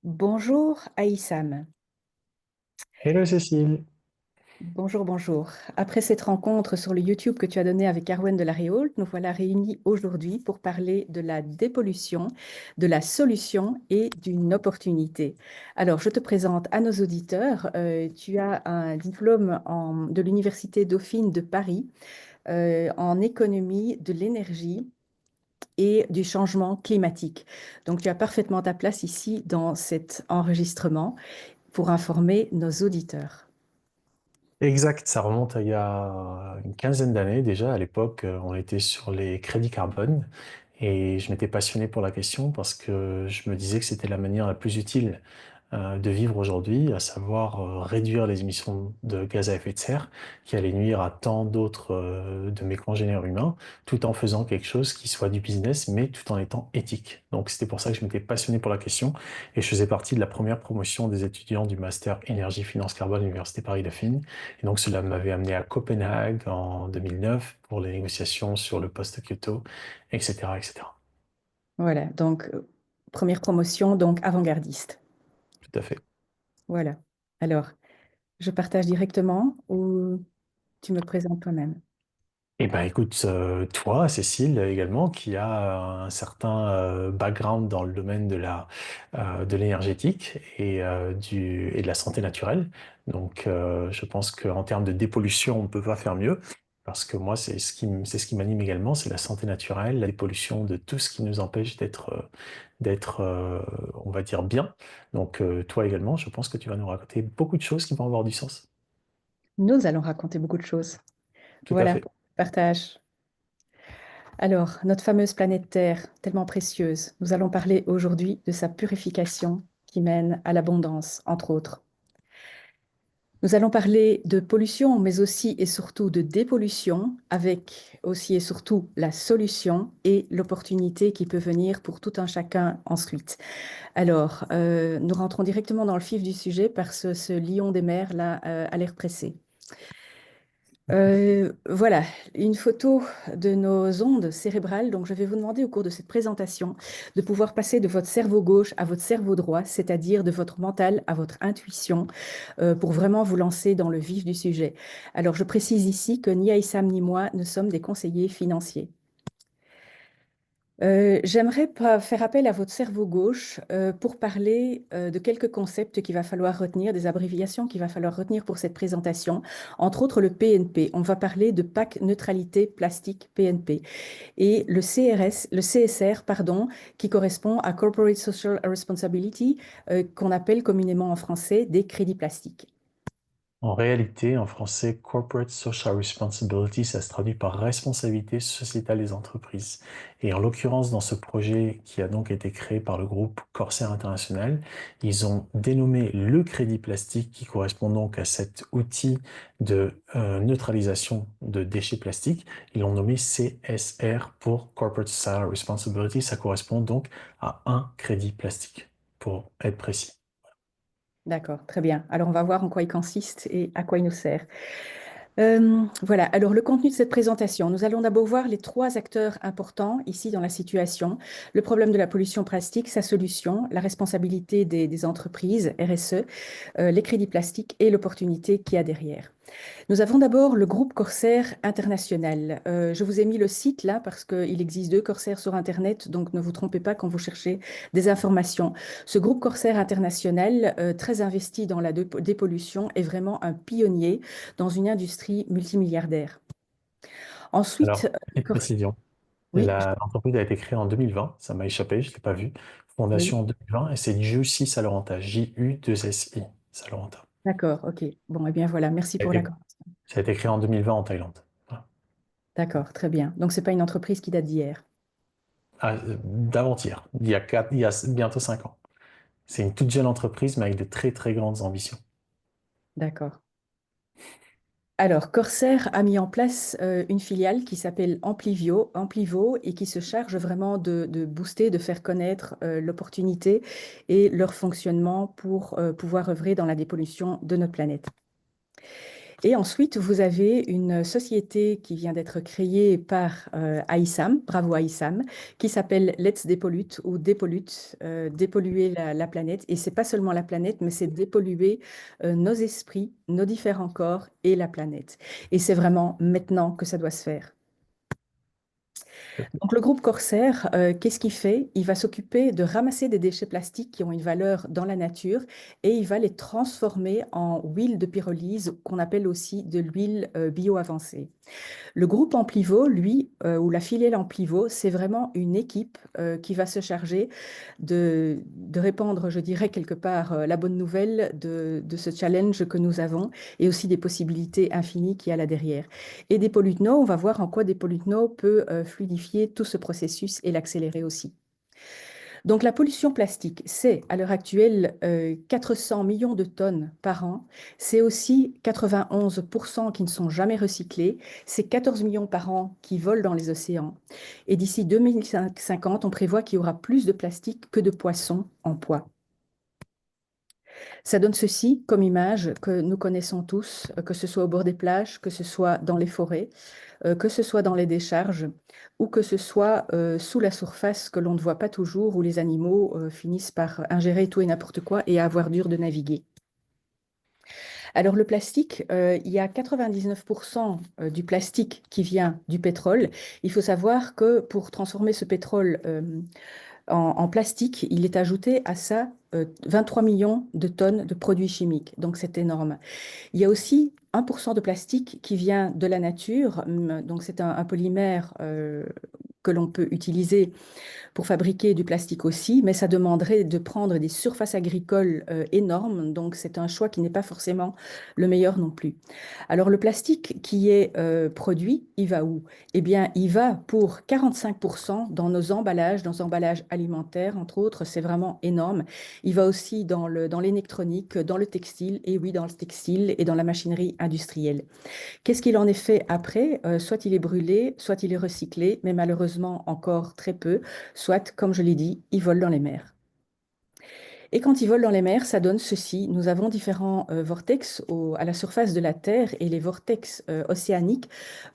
Bonjour Aïssam. Hello Cécile. Bonjour, bonjour. Après cette rencontre sur le YouTube que tu as donné avec Arwen de la Réole, nous voilà réunis aujourd'hui pour parler de la dépollution, de la solution et d'une opportunité. Alors, je te présente à nos auditeurs. Tu as un diplôme de l'Université Dauphine de Paris en économie de l'énergie et du changement climatique. Donc, tu as parfaitement ta place ici dans cet enregistrement pour informer nos auditeurs. Exact, ça remonte à il y a une quinzaine d'années déjà. À l'époque, on était sur les crédits carbone et je m'étais passionné pour la question parce que je me disais que c'était la manière la plus utile de vivre aujourd'hui, à savoir réduire les émissions de gaz à effet de serre qui allaient nuire à tant d'autres de mes congénères humains, tout en faisant quelque chose qui soit du business, mais tout en étant éthique. Donc c'était pour ça que je m'étais passionné pour la question et je faisais partie de la première promotion des étudiants du master énergie finance carbone à l'Université Paris-Dauphine. Et donc cela m'avait amené à Copenhague en 2009 pour les négociations sur le post-Kyoto, etc., etc. Voilà, donc première promotion, donc avant-gardiste. Tout à fait. Voilà. Alors, je partage directement ou tu me présentes toi-même? Eh ben, écoute, toi, Cécile, également, qui a un certain background dans le domaine de l'énergétique et de la santé naturelle. Donc, je pense qu'en termes de dépollution, on ne peut pas faire mieux. Parce que moi, c'est ce qui m'anime également, c'est la santé naturelle, la dépollution de tout ce qui nous empêche d'être, on va dire, bien. Donc, toi également, je pense que tu vas nous raconter beaucoup de choses qui vont avoir du sens. Nous allons raconter beaucoup de choses. Tout à Voilà, fait. partage. Alors, notre fameuse planète Terre, tellement précieuse, nous allons parler aujourd'hui de sa purification qui mène à l'abondance, entre autres. Nous allons parler de pollution, mais aussi et surtout de dépollution, avec aussi et surtout la solution et l'opportunité qui peut venir pour tout un chacun ensuite. Alors, nous rentrons directement dans le vif du sujet parce que ce lion des mers là a l'air pressé. Voilà, une photo de nos ondes cérébrales. Donc, je vais vous demander au cours de cette présentation de pouvoir passer de votre cerveau gauche à votre cerveau droit, c'est-à-dire de votre mental à votre intuition, pour vraiment vous lancer dans le vif du sujet. Alors, je précise ici que ni Aïssam ni moi ne sommes des conseillers financiers. J'aimerais faire appel à votre cerveau gauche pour parler de quelques concepts qu'il va falloir retenir, des abréviations qu'il va falloir retenir pour cette présentation, entre autres le PNP. On va parler de PAC Neutralité Plastique PNP et le CSR, pardon, qui correspond à Corporate Social Responsibility, qu'on appelle communément en français des crédits plastiques. En réalité, en français, Corporate Social Responsibility, ça se traduit par responsabilité sociétale des entreprises. Et en l'occurrence, dans ce projet qui a donc été créé par le groupe Corsair International, ils ont dénommé le crédit plastique qui correspond donc à cet outil de neutralisation de déchets plastiques. Ils l'ont nommé CSR pour Corporate Social Responsibility. Ça correspond donc à un crédit plastique, pour être précis. D'accord, très bien. Alors, on va voir en quoi il consiste et à quoi il nous sert. Voilà, alors le contenu de cette présentation, nous allons d'abord voir les trois acteurs importants ici dans la situation, le problème de la pollution plastique, sa solution, la responsabilité des entreprises, RSE, les crédits plastiques et l'opportunité qu'il y a derrière. Nous avons d'abord le groupe Corsair International. Je vous ai mis le site là parce qu'il existe deux Corsair sur Internet, donc ne vous trompez pas quand vous cherchez des informations. Ce groupe Corsair International, très investi dans la dépollution, est vraiment un pionnier dans une industrie multimilliardaire. Ensuite, Alors, petite précision. oui, L'entreprise a été créée en 2020, ça m'a échappé, je ne l'ai pas vu. oui, Fondation en 2020 et c'est Jussi Salorenta, J-U-2-S-I, Salorenta. d'accord, ok. Bon, eh bien voilà, merci Ça a pour la été, correction. ça a été créé en 2020 en Thaïlande. Voilà. D'accord, très bien. Donc, ce n'est pas une entreprise qui date d'hier. Ah, d'avant-hier, il y a bientôt 5 ans. C'est une toute jeune entreprise, mais avec de très très grandes ambitions. D'accord. Alors, Corsair a mis en place une filiale qui s'appelle Amplivo et qui se charge vraiment de booster, de faire connaître l'opportunité et leur fonctionnement pour pouvoir œuvrer dans la dépollution de notre planète. Et ensuite, vous avez une société qui vient d'être créée par Aïssam, bravo Aïssam, qui s'appelle Let's Depollute ou Dépollute, dépolluer la planète. Et c'est pas seulement la planète, mais c'est dépolluer nos esprits, nos différents corps et la planète. Et c'est vraiment maintenant que ça doit se faire. Donc le groupe Corsair, qu'est-ce qu'il fait? Il va s'occuper de ramasser des déchets plastiques qui ont une valeur dans la nature et il va les transformer en huile de pyrolyse qu'on appelle aussi de l'huile bioavancée. Le groupe Amplivo, lui, ou la filiale Amplivo, c'est vraiment une équipe qui va se charger de répandre, je dirais, quelque part la bonne nouvelle de ce challenge que nous avons et aussi des possibilités infinies qu'il y a là derrière. Et Depolutno, on va voir en quoi Depolutno peut fluidifier tout ce processus et l'accélérer aussi. Donc la pollution plastique, c'est à l'heure actuelle 400 millions de tonnes par an. C'est aussi 91% qui ne sont jamais recyclés. C'est 14 millions par an qui volent dans les océans. Et d'ici 2050, on prévoit qu'il y aura plus de plastique que de poissons en poids. Ça donne ceci comme image que nous connaissons tous, que ce soit au bord des plages, que ce soit dans les forêts, que ce soit dans les décharges ou que ce soit sous la surface que l'on ne voit pas toujours, où les animaux finissent par ingérer tout et n'importe quoi et avoir dur de naviguer. Alors le plastique, il y a 99% du plastique qui vient du pétrole. Il faut savoir que pour transformer ce pétrole en plastique, il est ajouté à ça 23 millions de tonnes de produits chimiques. Donc c'est énorme. Il y a aussi 1% de plastique qui vient de la nature. Donc c'est un polymère que l'on peut utiliser pour fabriquer du plastique aussi, mais ça demanderait de prendre des surfaces agricoles énormes, donc c'est un choix qui n'est pas forcément le meilleur non plus. Alors le plastique qui est produit, il va où? Eh bien, il va pour 45% dans nos emballages, dans nos emballages alimentaires, entre autres, c'est vraiment énorme. Il va aussi dans l'électronique, dans le textile, et oui, dans le textile et dans la machinerie industrielle. Qu'est-ce qu'il en est fait après? Soit il est brûlé, soit il est recyclé, mais malheureusement encore très peu, soit, comme je l'ai dit, il vole dans les mers. Et quand il vole dans les mers, ça donne ceci. Nous avons différents vortex à la surface de la Terre et les vortex océaniques.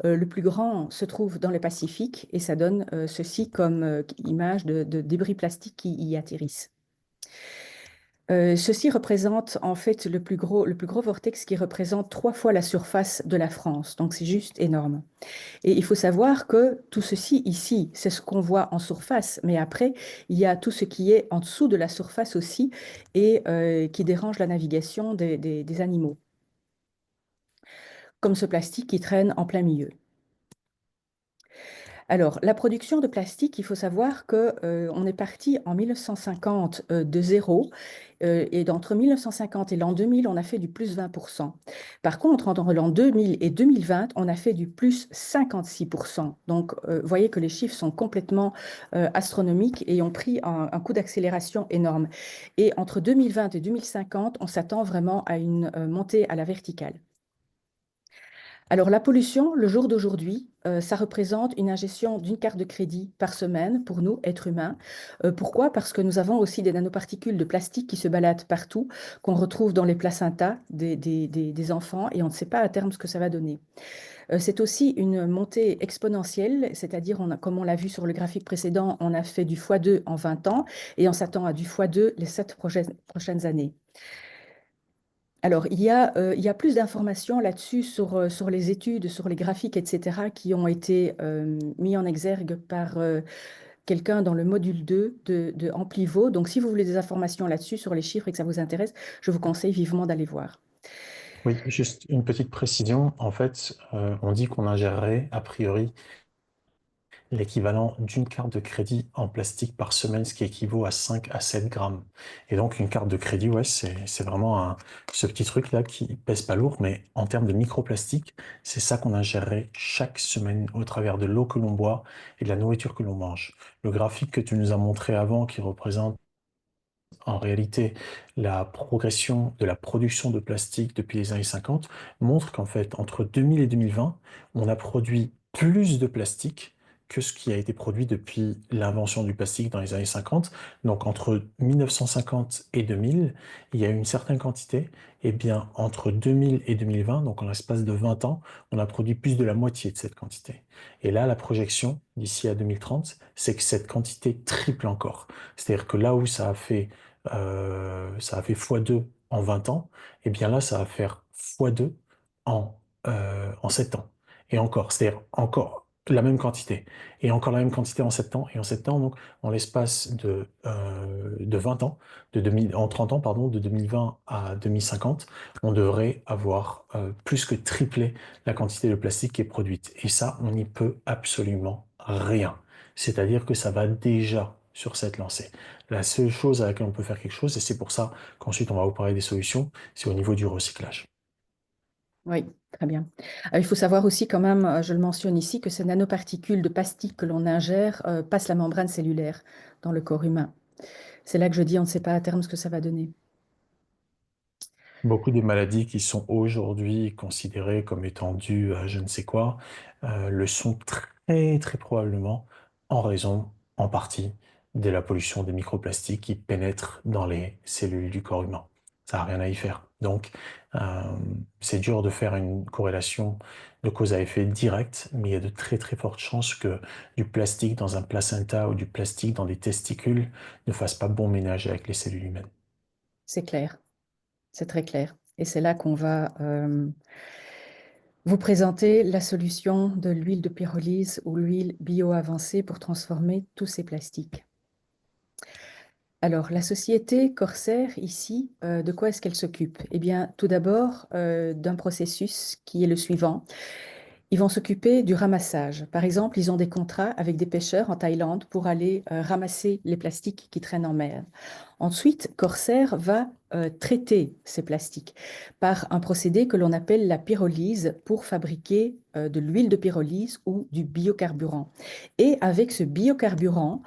Le plus grand se trouve dans le Pacifique et ça donne ceci comme image de débris plastiques qui y atterrissent. Ceci représente en fait le plus gros vortex qui représente 3 fois la surface de la France. Donc c'est juste énorme. Et il faut savoir que tout ceci ici, c'est ce qu'on voit en surface, mais après, il y a tout ce qui est en dessous de la surface aussi et qui dérange la navigation des animaux, comme ce plastique qui traîne en plein milieu. Alors, la production de plastique, il faut savoir que on est parti en 1950 de zéro, et d'entre 1950 et l'an 2000, on a fait du plus 20%. Par contre, entre l'an 2000 et 2020, on a fait du plus 56%. Donc, vous voyez que les chiffres sont complètement astronomiques et ont pris un coup d'accélération énorme. Et entre 2020 et 2050, on s'attend vraiment à une montée à la verticale. Alors, la pollution, le jour d'aujourd'hui, ça représente une ingestion d'une carte de crédit par semaine pour nous, êtres humains. Pourquoi? Parce que nous avons aussi des nanoparticules de plastique qui se baladent partout, qu'on retrouve dans les placentas des enfants, et on ne sait pas à terme ce que ça va donner. C'est aussi une montée exponentielle, c'est-à-dire, comme on l'a vu sur le graphique précédent, on a fait du x2 en 20 ans, et on s'attend à du x2 les 7 prochaines années. Alors, il y a plus d'informations là-dessus sur les études, sur les graphiques, etc., qui ont été mis en exergue par quelqu'un dans le module 2 de Amplivo. Donc, si vous voulez des informations là-dessus, sur les chiffres et que ça vous intéresse, je vous conseille vivement d'aller voir. Oui, juste une petite précision. En fait, on dit qu'on ingérerait, a priori, l'équivalent d'une carte de crédit en plastique par semaine, ce qui équivaut à 5 à 7 grammes. Et donc, une carte de crédit, ouais, c'est vraiment ce petit truc-là qui pèse pas lourd, mais en termes de microplastique, c'est ça qu'on ingérerait chaque semaine au travers de l'eau que l'on boit et de la nourriture que l'on mange. Le graphique que tu nous as montré avant, qui représente en réalité la progression de la production de plastique depuis les années 50, montre qu'en fait, entre 2000 et 2020, on a produit plus de plastique que ce qui a été produit depuis l'invention du plastique dans les années 50. Donc entre 1950 et 2000, il y a eu une certaine quantité. Et bien entre 2000 et 2020, donc en l'espace de 20 ans, on a produit plus de la moitié de cette quantité. Et là, la projection d'ici à 2030, c'est que cette quantité triple encore. C'est-à-dire que là où ça a fait x2 en 20 ans, et bien là, ça va faire x2 en 7 ans. Et encore, c'est-à-dire encore la même quantité. Et encore la même quantité en 7 ans. Et en 7 ans, donc, en l'espace de 20 ans, en 30 ans, pardon, de 2020 à 2050, on devrait avoir plus que triplé la quantité de plastique qui est produite. Et ça, on n'y peut absolument rien. C'est-à-dire que ça va déjà sur cette lancée. La seule chose à laquelle on peut faire quelque chose, et c'est pour ça qu'ensuite on va vous parler des solutions, c'est au niveau du recyclage. Oui, très bien. Il faut savoir aussi quand même, je le mentionne ici, que ces nanoparticules de plastique que l'on ingère passent la membrane cellulaire dans le corps humain. C'est là que je dis, on ne sait pas à terme ce que ça va donner. Beaucoup des maladies qui sont aujourd'hui considérées comme étant dues à je ne sais quoi, le sont très probablement en raison, en partie, de la pollution des microplastiques qui pénètrent dans les cellules du corps humain. Ça n'a rien à y faire. Donc, euh, c'est dur de faire une corrélation de cause à effet direct, mais il y a de très fortes chances que du plastique dans un placenta ou du plastique dans des testicules ne fasse pas bon ménage avec les cellules humaines. C'est clair, c'est très clair. Et c'est là qu'on va vous présenter la solution de l'huile de pyrolyse ou l'huile bio-avancée pour transformer tous ces plastiques. Alors, la société Corsair, ici, de quoi est-ce qu'elle s'occupe? Eh bien, tout d'abord, d'un processus qui est le suivant. Ils vont s'occuper du ramassage. Par exemple, ils ont des contrats avec des pêcheurs en Thaïlande pour aller ramasser les plastiques qui traînent en mer. Ensuite, Corsair va traiter ces plastiques par un procédé que l'on appelle la pyrolyse pour fabriquer de l'huile de pyrolyse ou du biocarburant. Et avec ce biocarburant,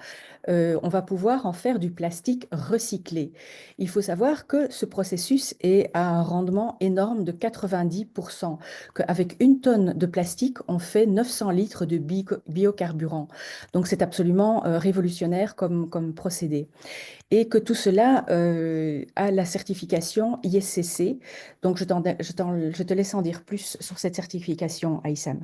on va pouvoir en faire du plastique recyclé. Il faut savoir que ce processus est à un rendement énorme de 90%, qu'avec une tonne de plastique, on fait 900 litres de biocarburant. Donc c'est absolument révolutionnaire comme procédé. Et que tout cela a la certification ISCC. Donc je te laisse en dire plus sur cette certification, Aïssam.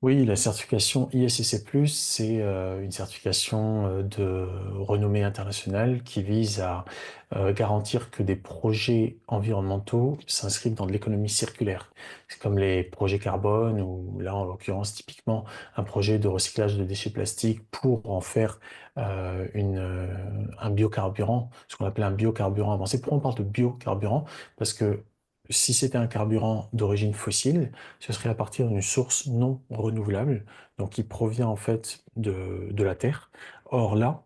Oui, la certification ISCC+, c'est une certification de renommée internationale qui vise à garantir que des projets environnementaux s'inscrivent dans de l'économie circulaire. C'est comme les projets carbone ou là, en l'occurrence, typiquement, un projet de recyclage de déchets plastiques pour en faire un biocarburant, ce qu'on appelle un biocarburant avancé. Pourquoi on parle de biocarburant? Parce que si c'était un carburant d'origine fossile, ce serait à partir d'une source non renouvelable, donc qui provient en fait de la Terre. Or là,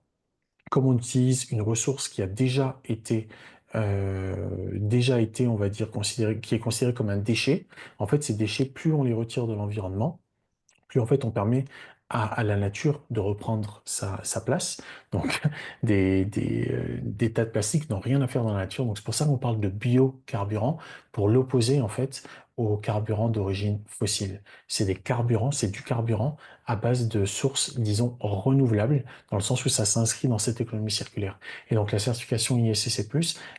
comme on utilise une ressource qui a déjà été, on va dire, qui est considérée comme un déchet, en fait, ces déchets, plus on les retire de l'environnement, plus en fait on permet à la nature de reprendre sa place. Donc des tas de plastiques n'ont rien à faire dans la nature. Donc c'est pour ça qu'on parle de biocarburant, pour l'opposer en fait aux carburants d'origine fossile. C'est des carburants, c'est du carburant à base de sources, disons, renouvelables, dans le sens où ça s'inscrit dans cette économie circulaire. Et donc la certification ISCC+,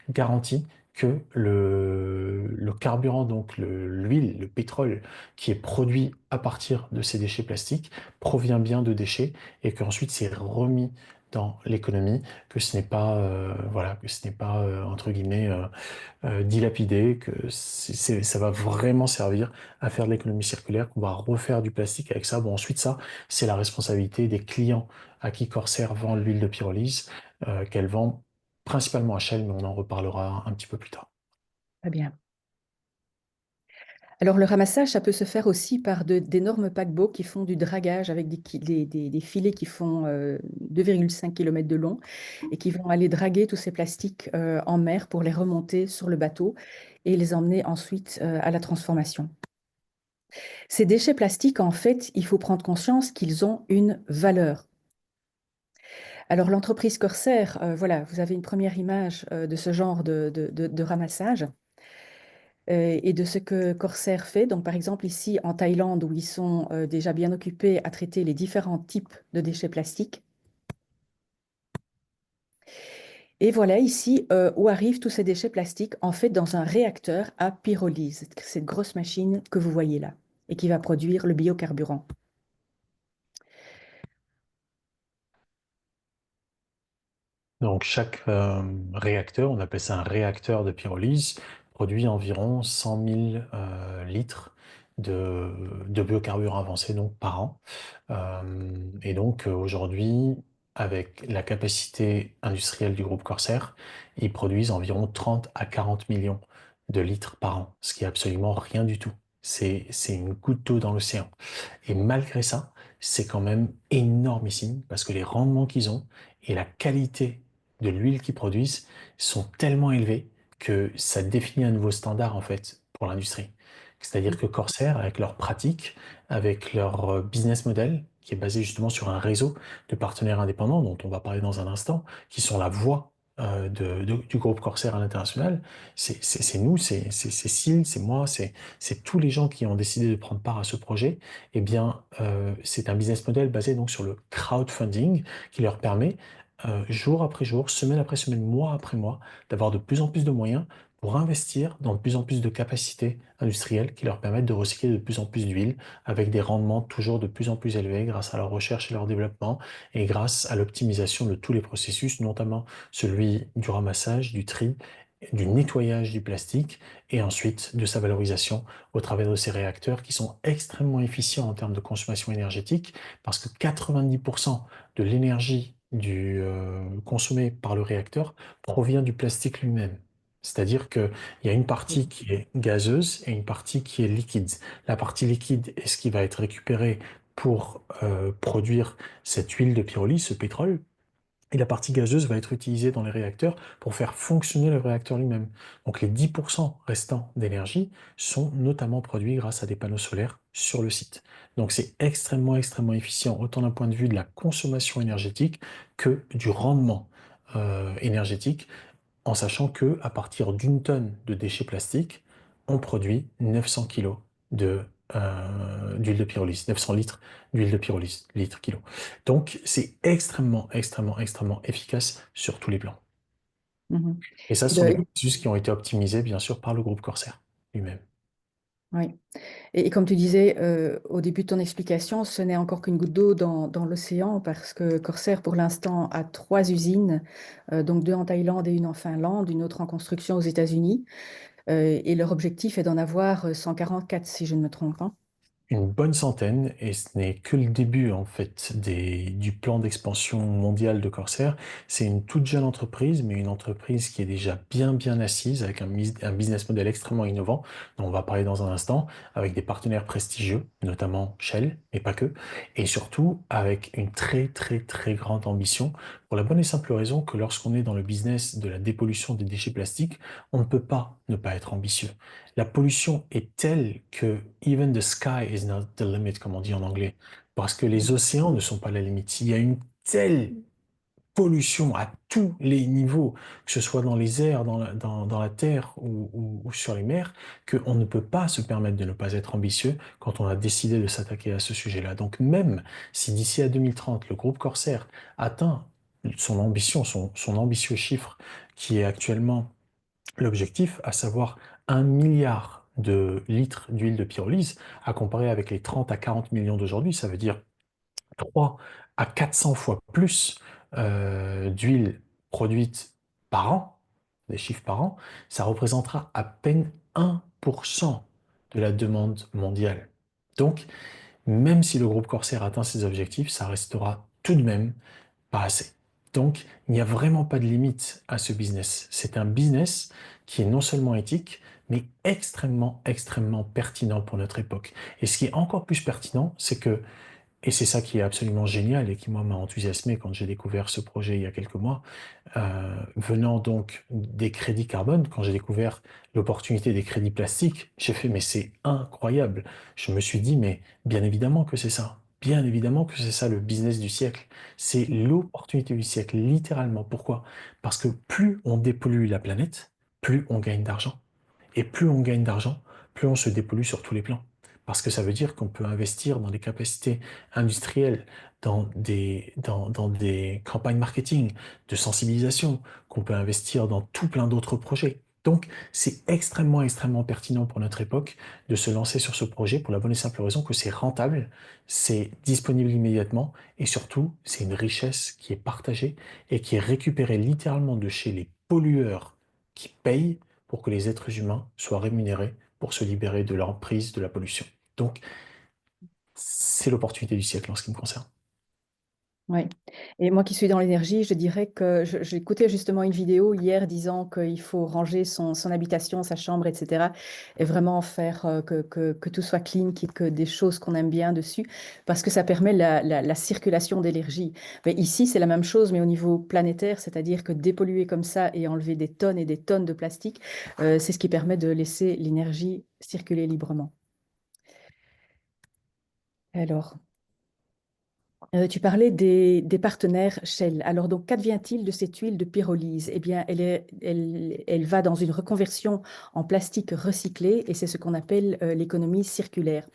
garantit que le carburant, donc l'huile, le pétrole, qui est produit à partir de ces déchets plastiques provient bien de déchets et qu'ensuite c'est remis dans l'économie, que ce n'est pas, voilà, que ce n'est pas entre guillemets dilapidé, que ça va vraiment servir à faire de l'économie circulaire, qu'on va refaire du plastique avec ça. Bon, ensuite ça, c'est la responsabilité des clients à qui Corsair vend l'huile de pyrolyse, qu'elle vend principalement à Shell, mais on en reparlera un petit peu plus tard. Très bien. Alors, le ramassage, ça peut se faire aussi par d'énormes paquebots qui font du dragage avec des filets qui font 2,5 km de long et qui vont aller draguer tous ces plastiques en mer pour les remonter sur le bateau et les emmener ensuite à la transformation. Ces déchets plastiques, en fait, il faut prendre conscience qu'ils ont une valeur. Alors, l'entreprise Corsair, voilà, vous avez une première image de ce genre de ramassage. et de ce que Corsair fait. Donc, par exemple, ici en Thaïlande, où ils sont déjà bien occupés à traiter les différents types de déchets plastiques. Et voilà ici où arrivent tous ces déchets plastiques, en fait, dans un réacteur à pyrolyse, cette grosse machine que vous voyez là, et qui va produire le biocarburant. Donc chaque réacteur, on appelle ça un réacteur de pyrolyse, produit environ 100 000 litres de biocarburants avancés donc, par an. Et donc aujourd'hui, avec la capacité industrielle du groupe Corsair, ils produisent environ 30 à 40 millions de litres par an, ce qui est absolument rien du tout. C'est une goutte d'eau dans l'océan. Et malgré ça, c'est quand même énormissime parce que les rendements qu'ils ont et la qualité de l'huile qu'ils produisent sont tellement élevés que ça définit un nouveau standard en fait pour l'industrie. C'est-à-dire que Corsair, avec leurs pratiques, avec leur business model, qui est basé justement sur un réseau de partenaires indépendants dont on va parler dans un instant, qui sont la voix du groupe Corsair à l'international, c'est nous, c'est Cécile, c'est moi, c'est tous les gens qui ont décidé de prendre part à ce projet. Eh bien, c'est un business model basé donc sur le crowdfunding qui leur permet jour après jour, semaine après semaine, mois après mois, d'avoir de plus en plus de moyens pour investir dans de plus en plus de capacités industrielles qui leur permettent de recycler de plus en plus d'huile avec des rendements toujours de plus en plus élevés grâce à leur recherche et leur développement et grâce à l'optimisation de tous les processus, notamment celui du ramassage, du tri, du nettoyage du plastique et ensuite de sa valorisation au travers de ces réacteurs qui sont extrêmement efficients en termes de consommation énergétique parce que 90% de l'énergie consommée par le réacteur provient du plastique lui-même. C'est-à-dire qu'il y a une partie qui est gazeuse et une partie qui est liquide. La partie liquide est ce qui va être récupéré pour produire cette huile de pyrolyse, ce pétrole, et la partie gazeuse va être utilisée dans les réacteurs pour faire fonctionner le réacteur lui-même. Donc les 10% restants d'énergie sont notamment produits grâce à des panneaux solaires sur le site. Donc c'est extrêmement, extrêmement efficient, autant d'un point de vue de la consommation énergétique que du rendement énergétique, en sachant que à partir d'une tonne de déchets plastiques, on produit 900 kilos d'huile de pyrolyse, 900 litres d'huile de pyrolyse, litres, kilos. Donc, c'est extrêmement, extrêmement, extrêmement efficace sur tous les plans. Mhm. Et ça, Et ce sont des de- processus qui ont été optimisés, bien sûr, par le groupe Corsair lui-même. oui. Et comme tu disais au début de ton explication, ce n'est encore qu'une goutte d'eau dans l'océan parce que Corsair, pour l'instant, a trois usines, donc deux en Thaïlande et une en Finlande, une autre en construction aux États-Unis. Et leur objectif est d'en avoir 144, si je ne me trompe pas. Une bonne centaine, et ce n'est que le début en fait du plan d'expansion mondial de Corsair. C'est une toute jeune entreprise, mais une entreprise qui est déjà bien bien assise avec un business model extrêmement innovant, dont on va parler dans un instant, avec des partenaires prestigieux, notamment Shell, mais pas que, et surtout avec une très très très grande ambition, pour la bonne et simple raison que lorsqu'on est dans le business de la dépollution des déchets plastiques, on ne peut pas ne pas être ambitieux. La pollution est telle que even the sky is not the limit, comme on dit en anglais, parce que les océans ne sont pas la limite. Il y a une telle pollution à tous les niveaux, que ce soit dans les airs, dans la terre ou sur les mers, qu'on ne peut pas se permettre de ne pas être ambitieux quand on a décidé de s'attaquer à ce sujet-là. Donc même si d'ici à 2030, le groupe Corsair atteint son ambition, son ambitieux chiffre, qui est actuellement l'objectif, à savoir 1 milliard de litres d'huile de pyrolyse, à comparer avec les 30 à 40 millions d'aujourd'hui, ça veut dire 3 à 400 fois plus d'huile produite par an, des chiffres par an, ça représentera à peine 1% de la demande mondiale. Donc, même si le groupe Corsair atteint ses objectifs, ça restera tout de même pas assez. Donc, il n'y a vraiment pas de limite à ce business. C'est un business qui est non seulement éthique, mais extrêmement, extrêmement pertinent pour notre époque. Et ce qui est encore plus pertinent, c'est que et c'est ça qui est absolument génial et qui, moi, m'a enthousiasmé quand j'ai découvert ce projet il y a quelques mois. Venant donc des crédits carbone, quand j'ai découvert l'opportunité des crédits plastiques, j'ai fait, mais c'est incroyable. Je me suis dit, mais bien évidemment que c'est ça. Bien évidemment que c'est ça le business du siècle. C'est l'opportunité du siècle, littéralement. Pourquoi? Parce que plus on dépollue la planète, plus on gagne d'argent. Et plus on gagne d'argent, plus on se dépollue sur tous les plans. Parce que ça veut dire qu'on peut investir dans des capacités industrielles, dans des campagnes marketing, de sensibilisation, qu'on peut investir dans tout plein d'autres projets. Donc, c'est extrêmement, extrêmement pertinent pour notre époque de se lancer sur ce projet pour la bonne et simple raison que c'est rentable, c'est disponible immédiatement et surtout, c'est une richesse qui est partagée et qui est récupérée littéralement de chez les pollueurs qui payent pour que les êtres humains soient rémunérés pour se libérer de l'emprise de la pollution. Donc, c'est l'opportunité du siècle en ce qui me concerne. Oui. Et moi qui suis dans l'énergie, je dirais que j'écoutais justement une vidéo hier disant qu'il faut ranger son habitation, sa chambre, etc. Et vraiment faire que tout soit clean, qu'il y ait que des choses qu'on aime bien dessus, parce que ça permet la circulation d'énergie. Mais ici, c'est la même chose, mais au niveau planétaire, c'est-à-dire que dépolluer comme ça et enlever des tonnes et des tonnes de plastique, c'est ce qui permet de laisser l'énergie circuler librement. Alors. Tu parlais des partenaires Shell. Alors, donc, qu'advient-il de cette huile de pyrolyse? Eh bien, elle va dans une reconversion en plastique recyclé et c'est ce qu'on appelle l'économie circulaire.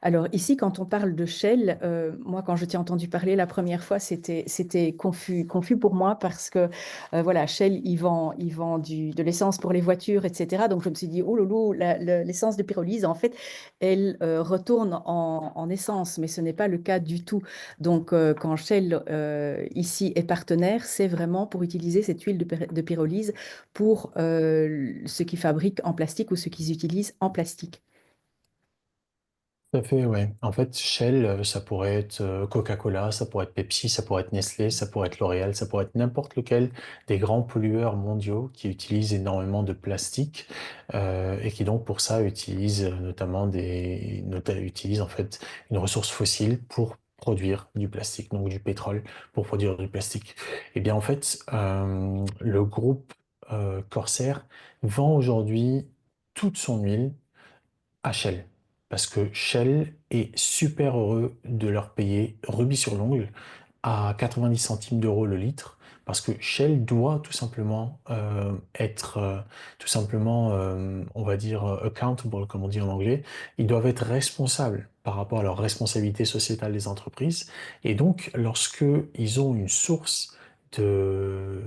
Alors ici, quand on parle de Shell, moi, quand je t'ai entendu parler la première fois, c'était confus pour moi parce que voilà, Shell, il vend de l'essence pour les voitures, etc. Donc je me suis dit, oh loulou, l'essence de pyrolyse, en fait, elle retourne en essence, mais ce n'est pas le cas du tout. Donc quand Shell ici est partenaire, c'est vraiment pour utiliser cette huile de pyrolyse pour ce qu'ils fabriquent en plastique ou ce qu'ils utilisent en plastique. Tout à fait, ouais. En fait, Shell, ça pourrait être Coca-Cola, ça pourrait être Pepsi, ça pourrait être Nestlé, ça pourrait être L'Oréal, ça pourrait être n'importe lequel des grands pollueurs mondiaux qui utilisent énormément de plastique et qui donc pour ça utilisent notamment utilisent en fait une ressource fossile pour produire du plastique, donc du pétrole pour produire du plastique. Eh bien, en fait, le groupe Corsair vend aujourd'hui toute son huile à Shell. Parce que Shell est super heureux de leur payer rubis sur l'ongle à 90 centimes d'euros le litre. Parce que Shell doit tout simplement être, tout simplement, on va dire, accountable, comme on dit en anglais. Ils doivent être responsables par rapport à leur responsabilité sociétale des entreprises. Et donc, lorsque ils ont une source de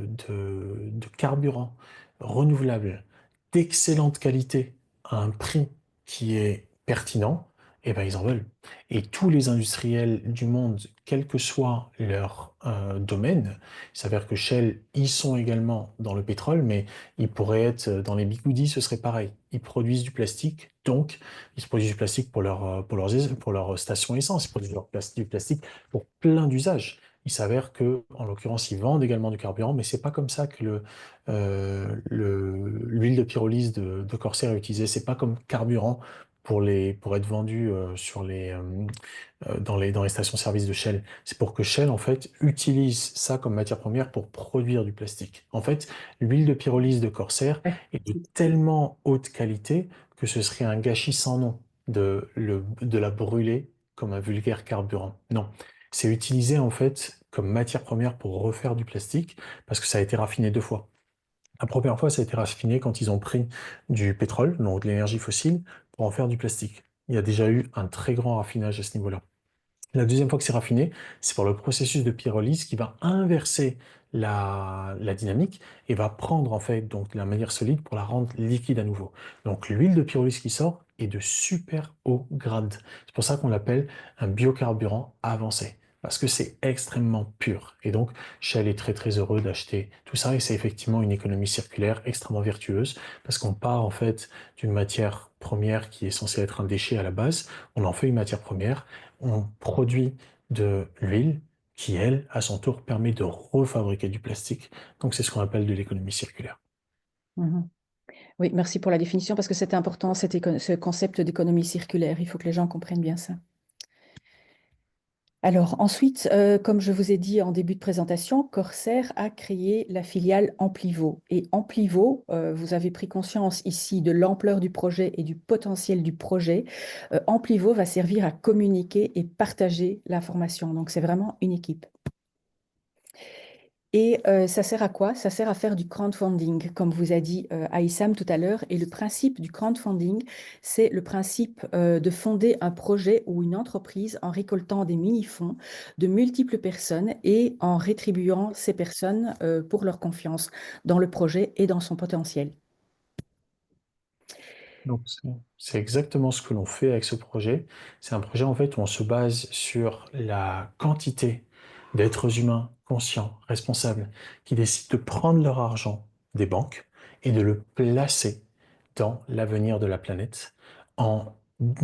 carburant renouvelable, d'excellente qualité, à un prix qui est pertinent, eh ben, ils en veulent. Et tous les industriels du monde, quel que soit leur domaine, il s'avère que Shell, ils sont également dans le pétrole, mais ils pourraient être dans les bigoudis, ce serait pareil. Ils produisent du plastique, donc ils se produisent du plastique pour leur station essence, ils produisent du plastique pour plein d'usages. Il s'avère que, en l'occurrence, ils vendent également du carburant, mais c'est pas comme ça que l'huile de pyrolyse de Corsair est utilisée. C'est pas comme carburant pour être vendu dans les stations-service de Shell. C'est pour que Shell, en fait, utilise ça comme matière première pour produire du plastique. En fait, l'huile de pyrolyse de Corsair Ouais. est de tellement haute qualité que ce serait un gâchis sans nom de la brûler comme un vulgaire carburant. Non. C'est utilisé, en fait, comme matière première pour refaire du plastique parce que ça a été raffiné deux fois. La première fois, ça a été raffiné quand ils ont pris du pétrole, donc de l'énergie fossile, pour en faire du plastique. Il y a déjà eu un très grand raffinage à ce niveau-là. La deuxième fois que c'est raffiné, c'est par le processus de pyrolyse qui va inverser la dynamique et va prendre en fait donc la matière solide pour la rendre liquide à nouveau. Donc l'huile de pyrolyse qui sort est de super haut grade. C'est pour ça qu'on l'appelle un biocarburant avancé. Parce que c'est extrêmement pur. Et donc, Shell est très très heureux d'acheter tout ça. Et c'est effectivement une économie circulaire extrêmement vertueuse. Parce qu'on part en fait d'une matière première qui est censée être un déchet à la base. On en fait une matière première, on produit de l'huile qui, elle, à son tour, permet de refabriquer du plastique. Donc, c'est ce qu'on appelle de l'économie circulaire. Mhm. Oui, merci pour la définition parce que c'est important, ce concept d'économie circulaire. Il faut que les gens comprennent bien ça. Alors ensuite, comme je vous ai dit en début de présentation, Corsair a créé la filiale Amplivo. Et Amplivo, vous avez pris conscience ici de l'ampleur du projet et du potentiel du projet. Amplivo va servir à communiquer et partager l'information. Donc c'est vraiment une équipe. Et ça sert à quoi? Ça sert à faire du crowdfunding, comme vous a dit Aïssam tout à l'heure. Et le principe du crowdfunding, c'est le principe de fonder un projet ou une entreprise en récoltant des mini-fonds de multiples personnes et en rétribuant ces personnes pour leur confiance dans le projet et dans son potentiel. Donc, c'est exactement ce que l'on fait avec ce projet. C'est un projet en fait où on se base sur la quantité d'êtres humains conscients, responsables, qui décident de prendre leur argent des banques et de le placer dans l'avenir de la planète en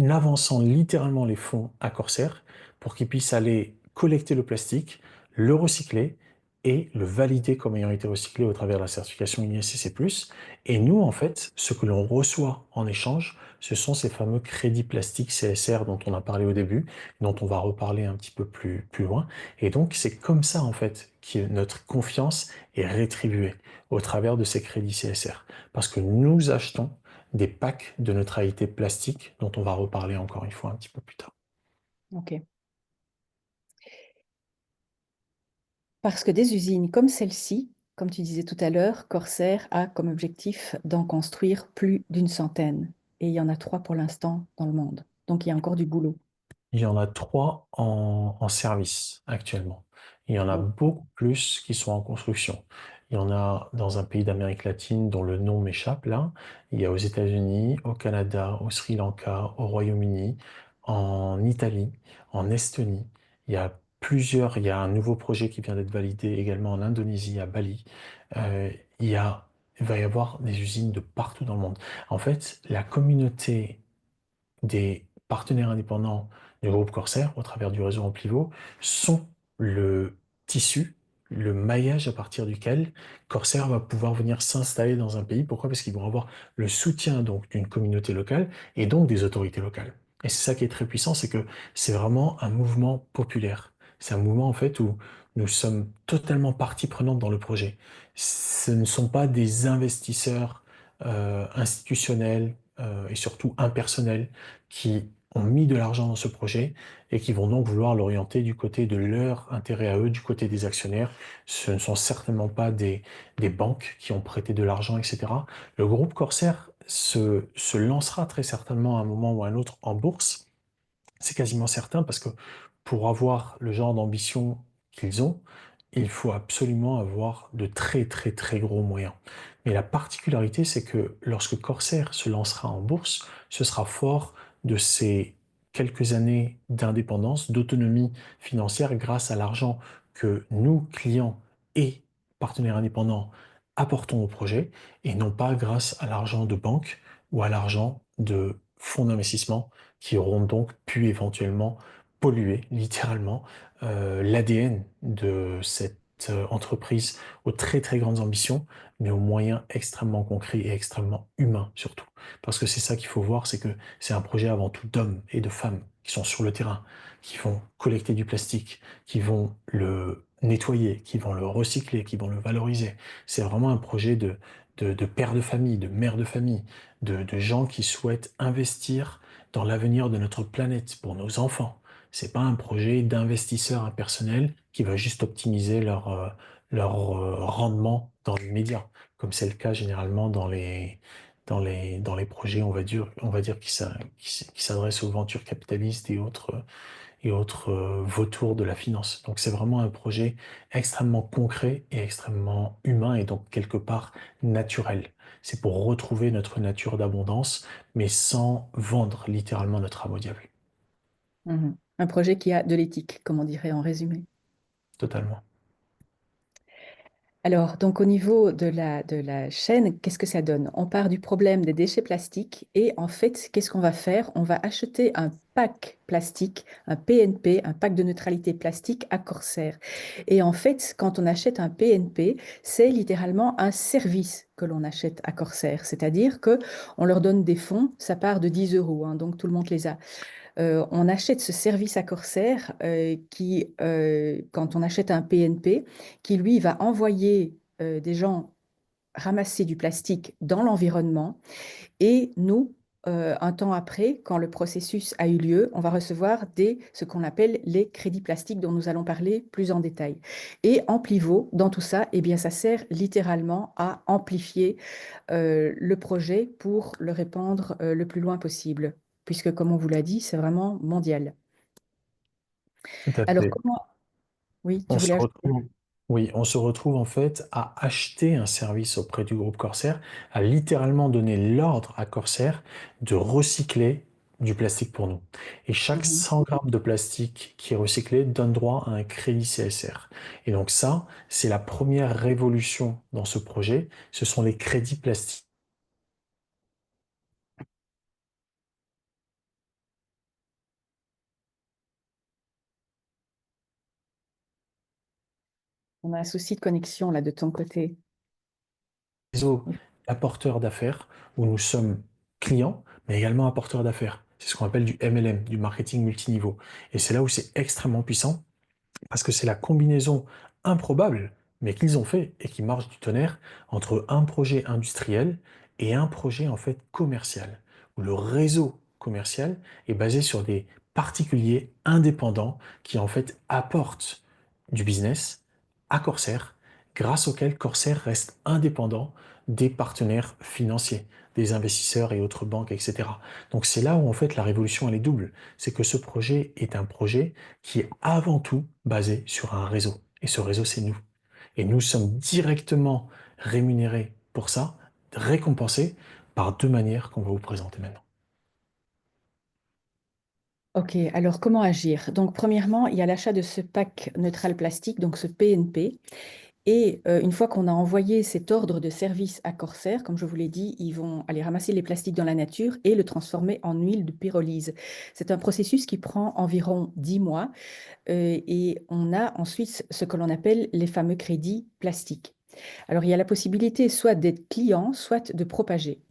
avançant littéralement les fonds à Corsair pour qu'ils puissent aller collecter le plastique, le recycler et le valider comme ayant été recyclé au travers de la certification ISCC+. Et nous, en fait, ce que l'on reçoit en échange, ce sont ces fameux crédits plastiques CSR dont on a parlé au début, dont on va reparler un petit peu plus loin. Et donc, c'est comme ça, en fait, que notre confiance est rétribuée au travers de ces crédits CSR. Parce que nous achetons des packs de neutralité plastique dont on va reparler encore une fois un petit peu plus tard. OK. Parce que des usines comme celle-ci, comme tu disais tout à l'heure, Corsair a comme objectif d'en construire plus d'une centaine. Et il y en a 3 pour l'instant dans le monde. Donc il y a encore du boulot. Il y en a 3 en service actuellement. Il y en a Bon. beaucoup plus qui sont en construction. Il y en a dans un pays d'Amérique latine dont le nom m'échappe là. Il y a aux États-Unis, au Canada, au Sri Lanka, au Royaume-Uni, en Italie, en Estonie. Il y a un nouveau projet qui vient d'être validé également en Indonésie, à Bali. Euh, il y a, il va y avoir des usines de partout dans le monde. En fait, la communauté des partenaires indépendants du groupe Corsair, au travers du réseau Amplivo, sont le tissu, le maillage à partir duquel Corsair va pouvoir venir s'installer dans un pays. Pourquoi? Parce qu'ils vont avoir le soutien donc d'une communauté locale et donc des autorités locales. Et c'est ça qui est très puissant, c'est que c'est vraiment un mouvement populaire. C'est un mouvement en fait où nous sommes totalement partie prenante dans le projet. Ce ne sont pas des investisseurs institutionnels et surtout impersonnels qui ont mis de l'argent dans ce projet et qui vont donc vouloir l'orienter du côté de leur intérêt à eux, du côté des actionnaires. Ce ne sont certainement pas des banques qui ont prêté de l'argent, etc. Le groupe Corsair se lancera très certainement à un moment ou à un autre en bourse. C'est quasiment certain parce que pour avoir le genre d'ambition qu'ils ont, il faut absolument avoir de très très très gros moyens. Mais la particularité, c'est que lorsque Corsair se lancera en bourse, ce sera fort de ces quelques années d'indépendance, d'autonomie financière grâce à l'argent que nous, clients et partenaires indépendants, apportons au projet et non pas grâce à l'argent de banque ou à l'argent de fonds d'investissement qui auront donc pu éventuellement polluer littéralement l'ADN de cette entreprise aux très très grandes ambitions, mais aux moyens extrêmement concrets et extrêmement humains surtout. Parce que c'est ça qu'il faut voir, c'est que c'est un projet avant tout d'hommes et de femmes qui sont sur le terrain, qui vont collecter du plastique, qui vont le nettoyer, qui vont le recycler, qui vont le valoriser. C'est vraiment un projet de pères de famille, de mères de famille, de gens qui souhaitent investir dans l'avenir de notre planète pour nos enfants. C'est pas un projet d'investisseur impersonnel qui va juste optimiser leur rendement dans l'immédiat, comme c'est le cas généralement dans les projets, on va dire qui s'adressent aux ventures capitalistes et autres vautours de la finance. Donc c'est vraiment un projet extrêmement concret et extrêmement humain et donc quelque part naturel. C'est pour retrouver notre nature d'abondance, mais sans vendre littéralement notre âme au diable. Mhm. Un projet qui a de l'éthique, comme on dirait en résumé. Totalement. Alors, donc au niveau de la chaîne, qu'est-ce que ça donne? On part du problème des déchets plastiques et en fait, qu'est-ce qu'on va faire? On va acheter un pack plastique, un PNP, un pack de neutralité plastique à Corsair. Et en fait, quand on achète un PNP, c'est littéralement un service que l'on achète à Corsair. C'est-à-dire que on leur donne des fonds, ça part de 10 euros, hein, donc tout le monde les a. On achète ce service à Corsair qui, quand on achète un PNP, qui lui va envoyer des gens ramasser du plastique dans l'environnement et nous, un temps après, quand le processus a eu lieu, on va recevoir ce qu'on appelle les crédits plastiques dont nous allons parler plus en détail. Et en pivot, dans tout ça, eh bien, ça sert littéralement à amplifier le projet pour le répandre le plus loin possible, puisque comme on vous l'a dit, c'est vraiment mondial. Tout à Alors fait. comment... Oui, tu On se voulais ajouter? retrouve, oui, on se retrouve en fait à acheter un service auprès du groupe Corsair, à littéralement donner l'ordre à Corsair de recycler du plastique pour nous. Et chaque Mhm. 100 grammes de plastique qui est recyclé donne droit à un crédit CSR. Et donc ça, c'est la première révolution dans ce projet. Ce sont les crédits plastiques. On a un souci de connexion là de ton côté. Réseau d'apporteurs d'affaires où nous sommes clients, mais également apporteurs d'affaires. C'est ce qu'on appelle du MLM, du marketing multiniveau. Et c'est là où c'est extrêmement puissant parce que c'est la combinaison improbable, mais qu'ils ont fait et qui marche du tonnerre entre un projet industriel et un projet en fait commercial, où le réseau commercial est basé sur des particuliers indépendants qui en fait apportent du business à Corsair, grâce auquel Corsair reste indépendant des partenaires financiers, des investisseurs et autres banques, etc. Donc c'est là où en fait la révolution elle est double. C'est que ce projet est un projet qui est avant tout basé sur un réseau. Et ce réseau, c'est nous. Et nous sommes directement rémunérés pour ça, récompensés par deux manières qu'on va vous présenter maintenant. Ok, alors comment agir? Donc, premièrement, il y a l'achat de ce pack neutral plastique, donc ce PNP. Et une fois qu'on a envoyé cet ordre de service à Corsair, comme je vous l'ai dit, ils vont aller ramasser les plastiques dans la nature et le transformer en huile de pyrolyse. C'est un processus qui prend environ 10 mois et on a ensuite ce que l'on appelle les fameux crédits plastiques. Alors, il y a la possibilité soit d'être client, soit de propager.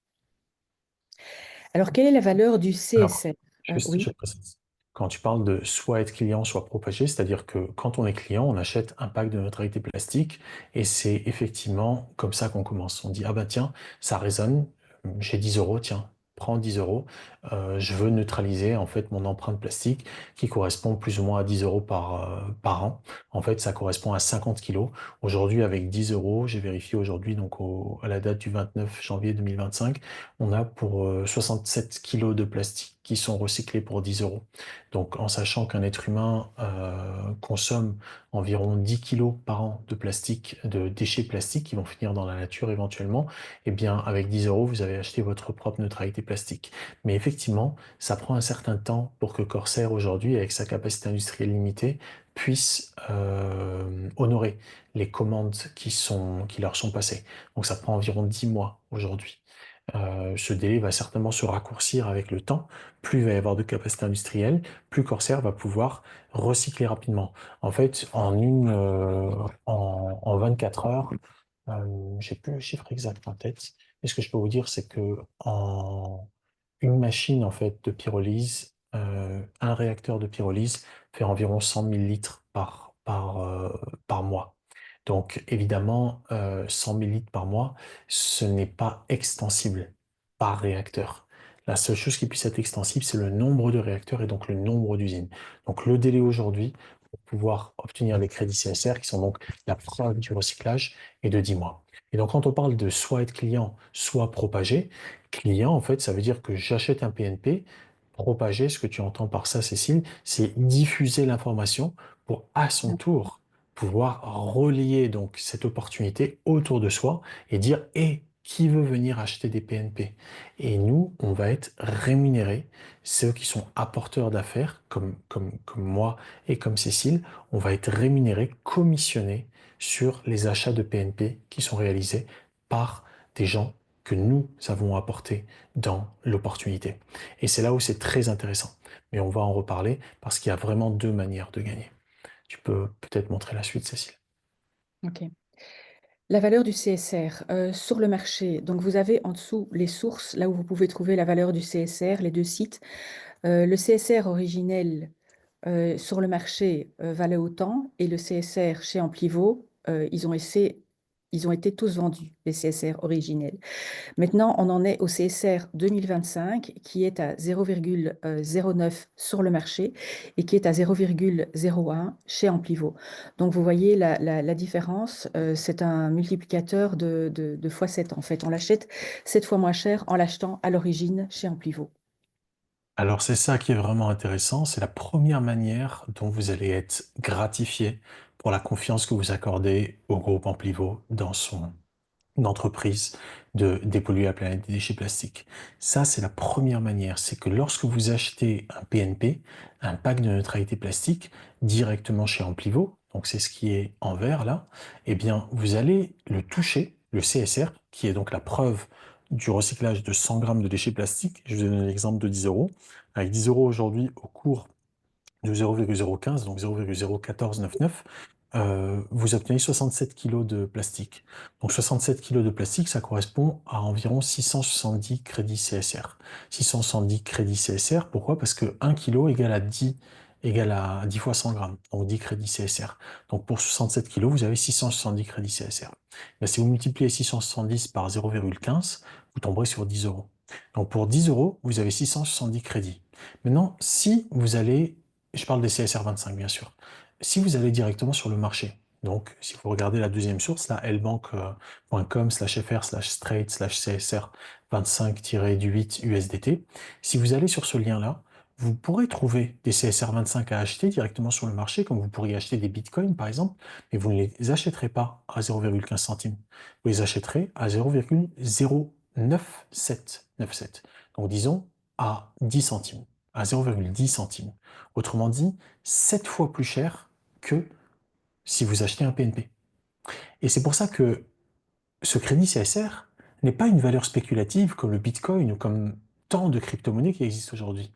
Alors, quelle est la valeur du Alors, CSR? juste, je Oui. précise. Quand tu parles de soit être client, soit propager, c'est-à-dire que quand on est client, on achète un pack de neutralité plastique et c'est effectivement comme ça qu'on commence. On dit, ah bah tiens, ça résonne, j'ai 10 euros, tiens, prends 10 euros, je veux neutraliser en fait mon empreinte plastique qui correspond plus ou moins à 10 euros par an. En fait, ça correspond à 50 kilos. Aujourd'hui, avec 10 euros, j'ai vérifié aujourd'hui, donc à la date du 29 janvier 2025, on a pour 67 kilos de plastique qui sont recyclés pour 10 euros. Donc, en sachant qu'un être humain consomme environ 10 kilos par an de plastique, de déchets plastiques qui vont finir dans la nature éventuellement, eh bien, avec 10 euros, vous avez acheté votre propre neutralité plastique. Mais effectivement, ça prend un certain temps pour que Corsair, aujourd'hui, avec sa capacité industrielle limitée, puisse honorer les commandes qui leur sont passées. Donc, ça prend environ 10 mois aujourd'hui. Ce délai va certainement se raccourcir avec le temps. Plus il va y avoir de capacité industrielle, plus Corsair va pouvoir recycler rapidement. En fait, en 24 heures, j'ai plus le chiffre exact en tête, mais ce que je peux vous dire, c'est que en une machine en fait de pyrolyse, un réacteur de pyrolyse fait environ 100 000 litres par mois. Donc évidemment, 100 000 litres par mois, ce n'est pas extensible par réacteur. La seule chose qui puisse être extensible, c'est le nombre de réacteurs et donc le nombre d'usines. Donc le délai aujourd'hui pour pouvoir obtenir les crédits CSR, qui sont donc la preuve du recyclage, est de 10 mois. Et donc quand on parle de soit être client, soit propager, client, en fait, ça veut dire que j'achète un PNP. Propager, ce que tu entends par ça, Cécile, c'est diffuser l'information pour, à son tour, pouvoir relier donc cette opportunité autour de soi et dire, et qui veut venir acheter des PNP? Et nous, on va être rémunérés, ceux qui sont apporteurs d'affaires, comme moi et comme Cécile, on va être rémunérés, commissionnés sur les achats de PNP qui sont réalisés par des gens que nous avons apportés dans l'opportunité. Et c'est là où c'est très intéressant. Mais on va en reparler parce qu'il y a vraiment deux manières de gagner. Tu peux peut-être montrer la suite, Cécile. Ok. La valeur du CSR sur le marché. Donc, vous avez en dessous les sources, là où vous pouvez trouver la valeur du CSR, les deux sites. Le CSR originel sur le marché valait autant et le CSR chez Amplivo, ils ont essayé ils ont été tous vendus, les CSR originels. Maintenant, on en est au CSR 2025 qui est à 0,09 sur le marché et qui est à 0,01 chez Amplivo. Donc, vous voyez la différence. C'est un multiplicateur de x7 en fait. On l'achète 7 fois moins cher en l'achetant à l'origine chez Amplivo. Alors c'est ça qui est vraiment intéressant, c'est la première manière dont vous allez être gratifié pour la confiance que vous accordez au groupe Amplivo dans son d'entreprise de dépolluer la planète des déchets plastiques. Ça, c'est la première manière. C'est que lorsque vous achetez un PNP, un pack de neutralité plastique, directement chez Amplivo, donc c'est ce qui est en vert là, eh bien, vous allez le toucher, le CSR, qui est donc la preuve du recyclage de 100 grammes de déchets plastiques. Je vous donne l'exemple de 10 euros. Avec 10 euros aujourd'hui, au cours de 0,015, donc 0,01499, vous obtenez 67 kg de plastique. Donc 67 kg de plastique, ça correspond à environ 670 crédits CSR. 670 crédits CSR, pourquoi? Parce que 1 kg égale à 10 fois 100 grammes, donc 10 crédits CSR. Donc pour 67 kg, vous avez 670 crédits CSR. Mais si vous multipliez 670 par 0,15, vous tomberez sur 10 euros. Donc pour 10 euros, vous avez 670 crédits. Maintenant, si vous allez, je parle des CSR 25 bien sûr, si vous allez directement sur le marché, donc si vous regardez la deuxième source, là, lbank.com/fr/straight/csr 25-8 USDT, si vous allez sur ce lien-là, vous pourrez trouver des CSR 25 à acheter directement sur le marché, comme vous pourriez acheter des bitcoins par exemple, mais vous ne les achèterez pas à 0,15 centimes. Vous les achèterez à 0,09797. Donc disons à 10 centimes, à 0,10 centimes. Autrement dit, 7 fois plus cher que si vous achetez un PNP. Et c'est pour ça que ce crédit CSR n'est pas une valeur spéculative comme le Bitcoin ou comme tant de crypto-monnaies qui existent aujourd'hui.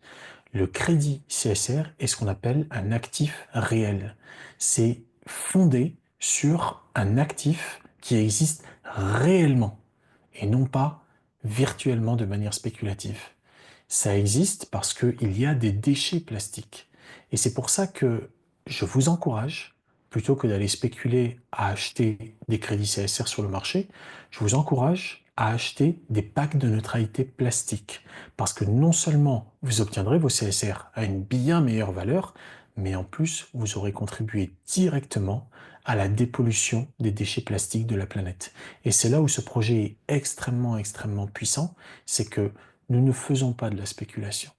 Le crédit CSR est ce qu'on appelle un actif réel. C'est fondé sur un actif qui existe réellement et non pas virtuellement de manière spéculative. Ça existe parce qu'il y a des déchets plastiques. Et c'est pour ça que je vous encourage, plutôt que d'aller spéculer à acheter des crédits CSR sur le marché, je vous encourage à acheter des packs de neutralité plastique. Parce que non seulement vous obtiendrez vos CSR à une bien meilleure valeur, mais en plus, vous aurez contribué directement à la dépollution des déchets plastiques de la planète. Et c'est là où ce projet est extrêmement, extrêmement puissant, c'est que nous ne faisons pas de la spéculation,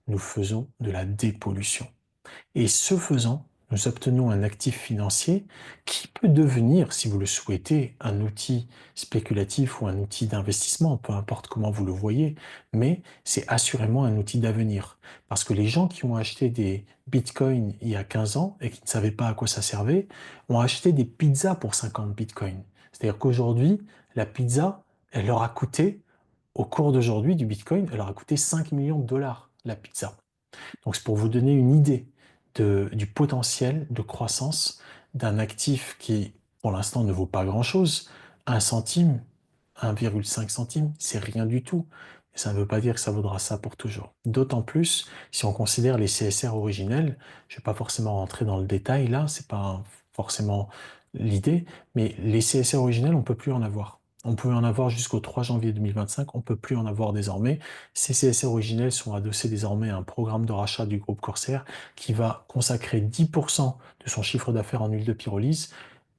nous faisons de la dépollution. Et ce faisant, nous obtenons un actif financier qui peut devenir, si vous le souhaitez, un outil spéculatif ou un outil d'investissement, peu importe comment vous le voyez, mais c'est assurément un outil d'avenir. Parce que les gens qui ont acheté des bitcoins il y a 15 ans et qui ne savaient pas à quoi ça servait, ont acheté des pizzas pour 50 bitcoins. C'est-à-dire qu'aujourd'hui, la pizza, elle leur a coûté, au cours d'aujourd'hui du bitcoin, elle leur a coûté 5 millions de dollars, la pizza. Donc c'est pour vous donner une idée du potentiel de croissance d'un actif qui, pour l'instant, ne vaut pas grand-chose. Un centime, 1,5 centime, c'est rien du tout. Et ça ne veut pas dire que ça vaudra ça pour toujours. D'autant plus si on considère les CSR originels, je ne vais pas forcément rentrer dans le détail là, c'est pas forcément l'idée, mais les CSR originels, on peut plus en avoir. On pouvait en avoir jusqu'au 3 janvier 2025, on peut plus en avoir désormais. Ces CSR originels sont adossés désormais à un programme de rachat du groupe Corsair qui va consacrer 10% de son chiffre d'affaires en huile de pyrolyse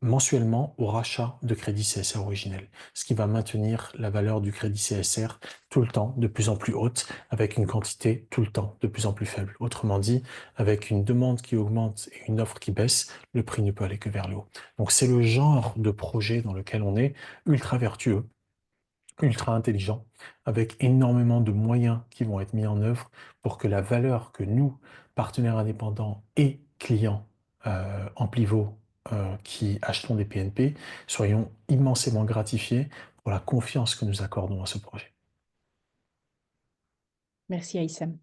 mensuellement au rachat de crédits CSR originels, ce qui va maintenir la valeur du crédit CSR tout le temps de plus en plus haute, avec une quantité tout le temps de plus en plus faible. Autrement dit, avec une demande qui augmente et une offre qui baisse, le prix ne peut aller que vers le haut. Donc c'est le genre de projet dans lequel on est ultra vertueux, ultra intelligent, avec énormément de moyens qui vont être mis en œuvre pour que la valeur que nous, partenaires indépendants et clients Amplivo, qui achetons des PNP, soyons immensément gratifiés pour la confiance que nous accordons à ce projet. Merci Aïssam.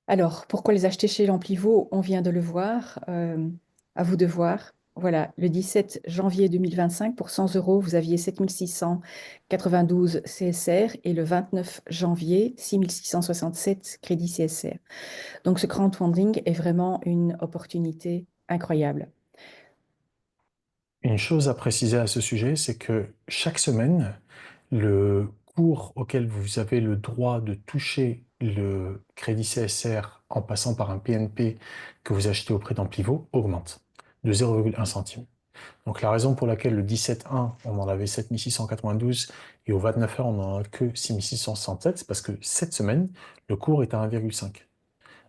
Alors, pourquoi les acheter chez l'Amplivo? On vient de le voir. À vous de voir. Voilà, le 17 janvier 2025, pour 100 euros, vous aviez 7692 CSR et le 29 janvier, 6667 crédits CSR. Donc, ce crowdfunding est vraiment une opportunité incroyable. Une chose à préciser à ce sujet, c'est que chaque semaine, le cours auquel vous avez le droit de toucher le crédit CSR en passant par un PNP que vous achetez auprès d'Amplivo augmente de 0,1 centime. Donc la raison pour laquelle le 17-1, on en avait 7692 et au 29 heures, on n'en a que 6667, c'est parce que cette semaine, le cours est à 1,5.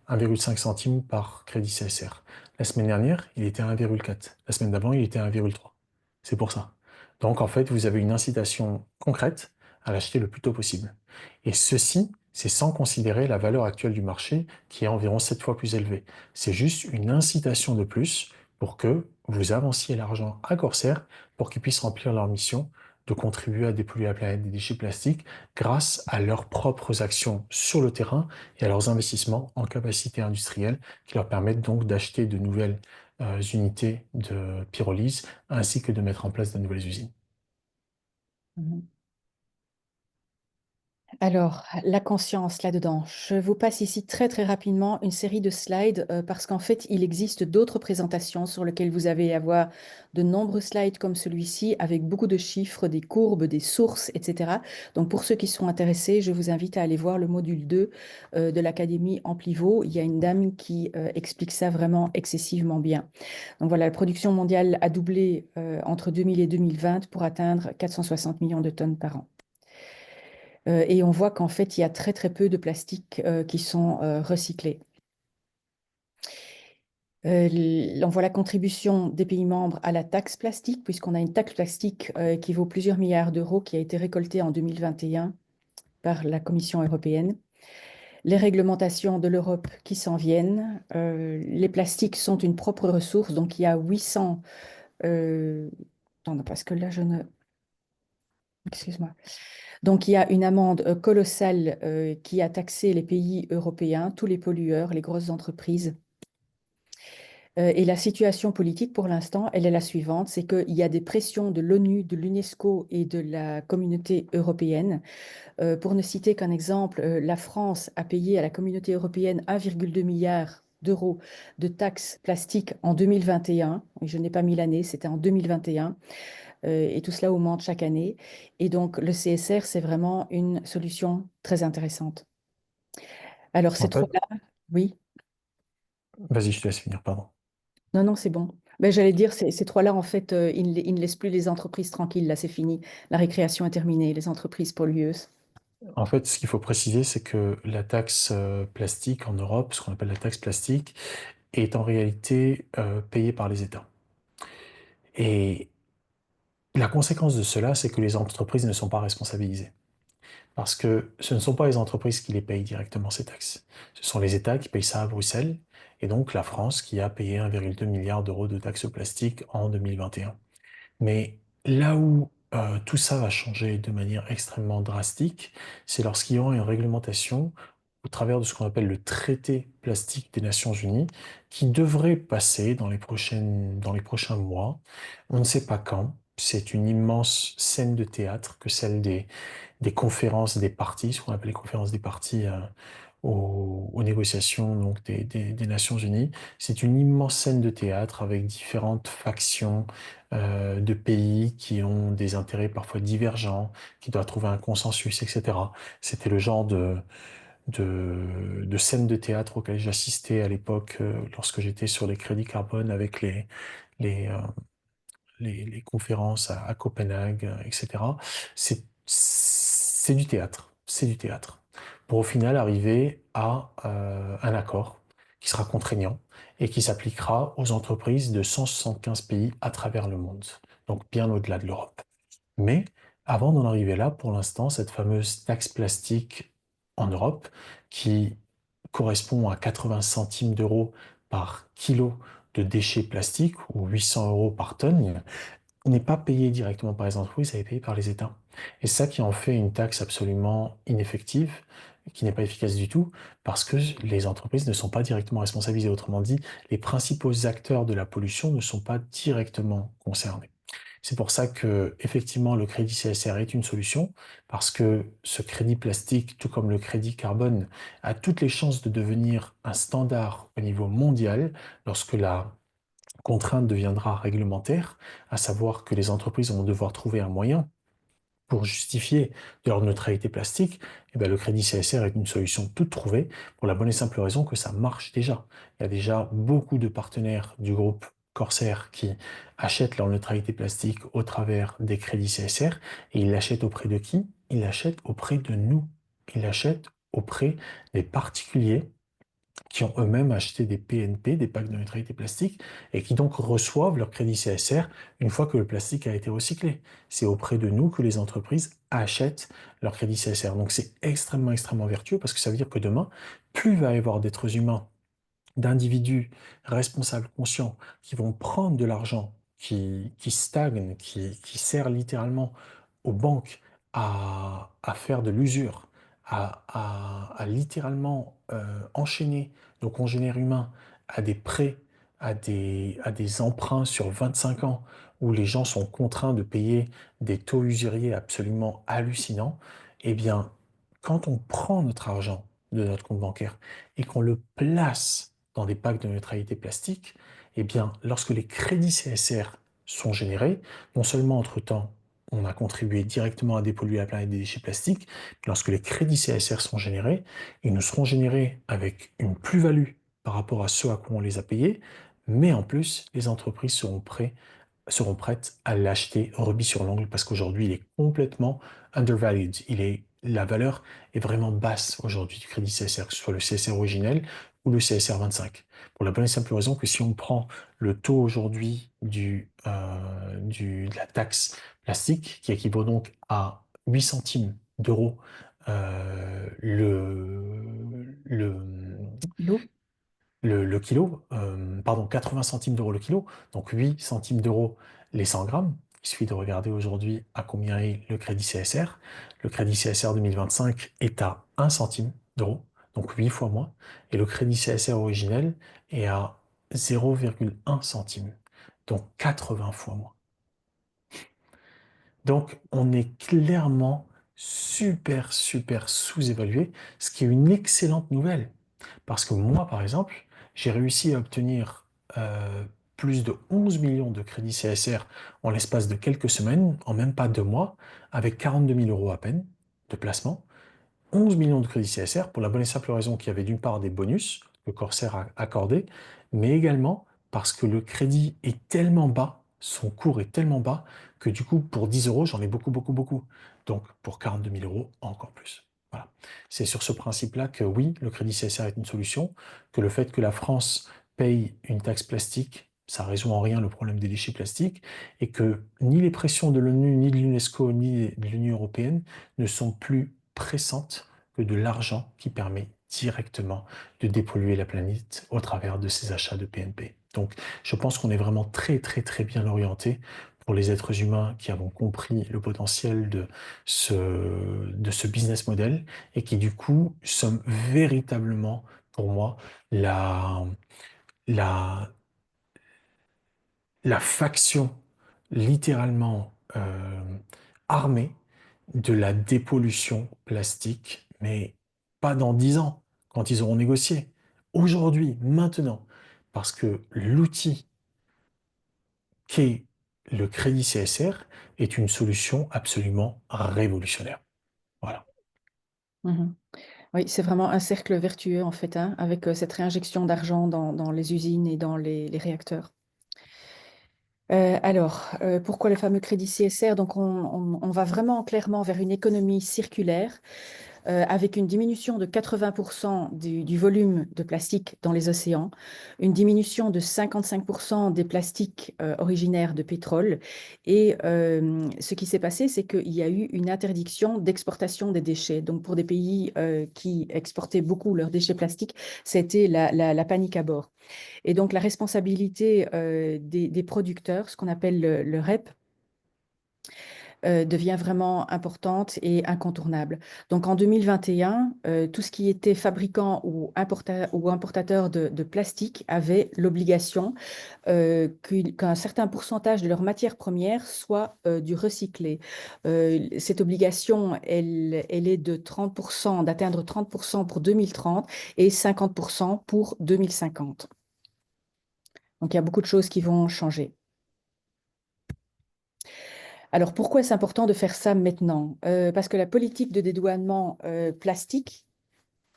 1,5 centimes par crédit CSR. La semaine dernière, il était à 1,4. La semaine d'avant, il était à 1,3. C'est pour ça. Donc, en fait, vous avez une incitation concrète à l'acheter le plus tôt possible. Et ceci, c'est sans considérer la valeur actuelle du marché qui est environ 7 fois plus élevée. C'est juste une incitation de plus pour que vous avanciez l'argent à Corsair pour qu'ils puissent remplir leur mission de contribuer à dépolluer la planète des déchets plastiques grâce à leurs propres actions sur le terrain et à leurs investissements en capacité industrielle qui leur permettent donc d'acheter de nouvelles unités de pyrolyse ainsi que de mettre en place de nouvelles usines. Mhm. Alors, la conscience là-dedans. Je vous passe ici très très rapidement une série de slides parce qu'en fait, il existe d'autres présentations sur lesquelles vous allez avoir de nombreux slides comme celui-ci avec beaucoup de chiffres, des courbes, des sources, etc. Donc, pour ceux qui sont intéressés, je vous invite à aller voir le module 2 de l'Académie Amplivo. Il y a une dame qui explique ça vraiment excessivement bien. Donc voilà, la production mondiale a doublé entre 2000 et 2020 pour atteindre 460 millions de tonnes par an. Et on voit qu'en fait, il y a très très peu de plastiques qui sont recyclés. On voit la contribution des pays membres à la taxe plastique, puisqu'on a une taxe plastique qui vaut plusieurs milliards d'euros, qui a été récoltée en 2021 par la Commission européenne. Les réglementations de l'Europe qui s'en viennent. Les plastiques sont une propre ressource, donc il y a 800... Attends, parce que là, je ne... Excuse-moi. Donc, il y a une amende colossale qui a taxé les pays européens, tous les pollueurs, les grosses entreprises. Et la situation politique, pour l'instant, elle est la suivante, c'est qu'il y a des pressions de l'ONU, de l'UNESCO et de la communauté européenne. Pour ne citer qu'un exemple, la France a payé à la communauté européenne 1,2 milliard d'euros de taxes plastiques en 2021. Je n'ai pas mis l'année, c'était en 2021. Et tout cela augmente chaque année. Et donc, le CSR, c'est vraiment une solution très intéressante. Alors, ces En fait, trois-là, oui, vas-y, je te laisse finir, pardon. non, non, c'est bon. Ben, j'allais dire, ces trois-là, en fait, ils ne laissent plus les entreprises tranquilles. Là, c'est fini. La récréation est terminée. Les entreprises pollueuses. En fait, ce qu'il faut préciser, c'est que la taxe plastique en Europe, ce qu'on appelle la taxe plastique, est en réalité payée par les États. Et la conséquence de cela, c'est que les entreprises ne sont pas responsabilisées. Parce que ce ne sont pas les entreprises qui les payent directement, ces taxes. Ce sont les États qui payent ça à Bruxelles, et donc la France qui a payé 1,2 milliard d'euros de taxes plastiques en 2021. Mais là où tout ça va changer de manière extrêmement drastique, c'est lorsqu'il y aura une réglementation au travers de ce qu'on appelle le traité plastique des Nations Unies, qui devrait passer dans les prochains mois. On ne sait pas quand. C'est une immense scène de théâtre que celle des conférences des partis, ce qu'on appelle les conférences des partis aux négociations donc des Nations Unies. C'est une immense scène de théâtre avec différentes factions de pays qui ont des intérêts parfois divergents, qui doivent trouver un consensus, etc. C'était le genre de scène de théâtre auquel j'assistais à l'époque lorsque j'étais sur les crédits carbone avec les, euh, les conférences à Copenhague, etc. C'est du théâtre, c'est du théâtre. Pour au final arriver à un accord qui sera contraignant et qui s'appliquera aux entreprises de 175 pays à travers le monde, donc bien au-delà de l'Europe. Mais avant d'en arriver là, pour l'instant, cette fameuse taxe plastique en Europe, qui correspond à 80 centimes d'euros par kilo de déchets plastiques ou 800 euros par tonne, n'est pas payé directement par les entreprises, elle est payée par les États. Et c'est ça qui en fait une taxe absolument ineffective, qui n'est pas efficace du tout, parce que les entreprises ne sont pas directement responsabilisées. Autrement dit, les principaux acteurs de la pollution ne sont pas directement concernés. C'est pour ça que, effectivement, le crédit CSR est une solution, parce que ce crédit plastique, tout comme le crédit carbone, a toutes les chances de devenir un standard au niveau mondial lorsque la contrainte deviendra réglementaire, à savoir que les entreprises vont devoir trouver un moyen pour justifier de leur neutralité plastique, eh bien, le crédit CSR est une solution toute trouvée pour la bonne et simple raison que ça marche déjà. Il y a déjà beaucoup de partenaires du groupe Corsair qui achètent leur neutralité plastique au travers des crédits CSR et ils l'achètent auprès de qui? Ils l'achètent auprès de nous. Ils l'achètent auprès des particuliers qui ont eux-mêmes acheté des PNP, des packs de neutralité plastique, et qui donc reçoivent leur crédit CSR une fois que le plastique a été recyclé. C'est auprès de nous que les entreprises achètent leur crédit CSR. Donc c'est extrêmement, extrêmement vertueux parce que ça veut dire que demain, plus il va y avoir d'êtres humains d'individus responsables, conscients, qui vont prendre de l'argent qui stagne, qui sert littéralement aux banques à faire de l'usure, à littéralement enchaîner nos congénères humains à des prêts, à des emprunts sur 25 ans, où les gens sont contraints de payer des taux usuriers absolument hallucinants, eh bien, quand on prend notre argent de notre compte bancaire et qu'on le place dans des packs de neutralité plastique, eh bien, lorsque les crédits CSR sont générés, non seulement entre-temps, on a contribué directement à dépolluer la planète des déchets plastiques, mais lorsque les crédits CSR sont générés, ils nous seront générés avec une plus-value par rapport à ce à quoi on les a payés, mais en plus, les entreprises seront prêtes à l'acheter rubis sur l'ongle parce qu'aujourd'hui, il est complètement undervalued. La valeur est vraiment basse aujourd'hui du crédit CSR, que ce soit le CSR originel ou le CSR 25. Pour la bonne et simple raison que si on prend le taux aujourd'hui de la taxe plastique, qui équivaut donc à 8 centimes d'euros L'eau? le kilo, pardon, 80 centimes d'euros le kilo, donc 8 centimes d'euros les 100 grammes. Il suffit de regarder aujourd'hui à combien est le crédit CSR. Le crédit CSR 2025 est à 1 centime d'euros, donc 8 fois moins. Et le crédit CSR originel est à 0,1 centime, donc 80 fois moins. Donc, on est clairement super, super sous-évalué, ce qui est une excellente nouvelle. Parce que moi, par exemple, j'ai réussi à obtenir plus de 11 millions de crédits CSR en l'espace de quelques semaines, en même pas 2 mois, avec 42 000 euros à peine de placement. 11 millions de crédits CSR pour la bonne et simple raison qu'il y avait d'une part des bonus que Corsair a accordés, mais également parce que le crédit est tellement bas, son cours est tellement bas, que du coup, pour 10 euros, j'en ai beaucoup, beaucoup, beaucoup. Donc, pour 42 000 euros, encore plus. Voilà. C'est sur ce principe-là que oui, le crédit CSR est une solution, que le fait que la France paye une taxe plastique, ça résout en rien le problème des déchets plastiques, et que ni les pressions de l'ONU, ni de l'UNESCO, ni de l'Union européenne ne sont plus pressentent que de l'argent qui permet directement de dépolluer la planète au travers de ces achats de PNP. Donc, je pense qu'on est vraiment très, très, très bien orienté pour les êtres humains qui avons compris le potentiel de ce business model et qui, du coup, sommes véritablement, pour moi, la, la, la faction littéralement armée de la dépollution plastique, mais pas dans 10 ans, quand ils auront négocié. Aujourd'hui, maintenant, parce que l'outil qu'est le crédit CSR est une solution absolument révolutionnaire. Voilà. Mhm. Oui, c'est vraiment un cercle vertueux en fait, hein, avec cette réinjection d'argent dans les usines et dans les réacteurs. Pourquoi le fameux crédit CSR? Donc, on va vraiment clairement vers une économie circulaire avec une diminution de 80% du volume de plastique dans les océans, une diminution de 55% des plastiques originaires de pétrole. Et ce qui s'est passé, c'est qu'il y a eu une interdiction d'exportation des déchets. Donc, pour des pays qui exportaient beaucoup leurs déchets plastiques, c'était la panique à bord. Et donc, la responsabilité des producteurs, ce qu'on appelle le REP, devient vraiment importante et incontournable. Donc en 2021, tout ce qui était fabricant ou importateur de plastique avait l'obligation qu'un certain pourcentage de leurs matières premières soit du recyclé. Cette obligation, elle est de 30%, d'atteindre 30% pour 2030 et 50% pour 2050. Donc, il y a beaucoup de choses qui vont changer. Alors, pourquoi est-ce important de faire ça maintenant? Parce que la politique de dédouanement plastique,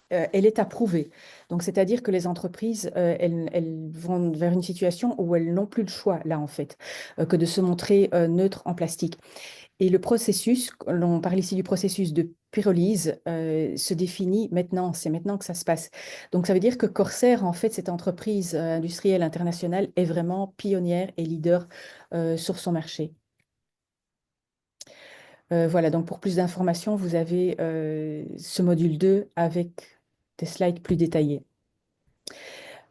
elle est approuvée. Donc, c'est-à-dire que les entreprises, elles vont vers une situation où elles n'ont plus le choix, là, en fait, que de se montrer neutres en plastique. Et le processus, on parle ici du processus de pyrolyse, se définit maintenant. C'est maintenant que ça se passe. Donc, ça veut dire que Corsair, en fait, cette entreprise industrielle internationale, est vraiment pionnière et leader sur son marché. Voilà, donc pour plus d'informations, vous avez ce module 2 avec des slides plus détaillés.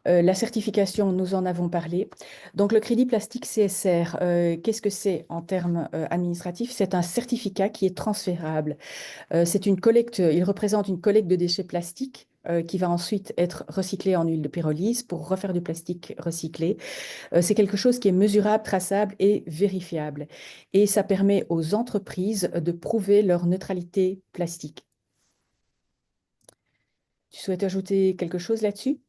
La certification, nous en avons parlé. Donc, le crédit plastique CSR, qu'est-ce que c'est en termes administratifs? C'est un certificat qui est transférable. C'est une collecte, il représente une collecte de déchets plastiques qui va ensuite être recyclé en huile de pyrolyse pour refaire du plastique recyclé. C'est quelque chose qui est mesurable, traçable et vérifiable. Et ça permet aux entreprises de prouver leur neutralité plastique. Tu souhaites ajouter quelque chose là-dessus?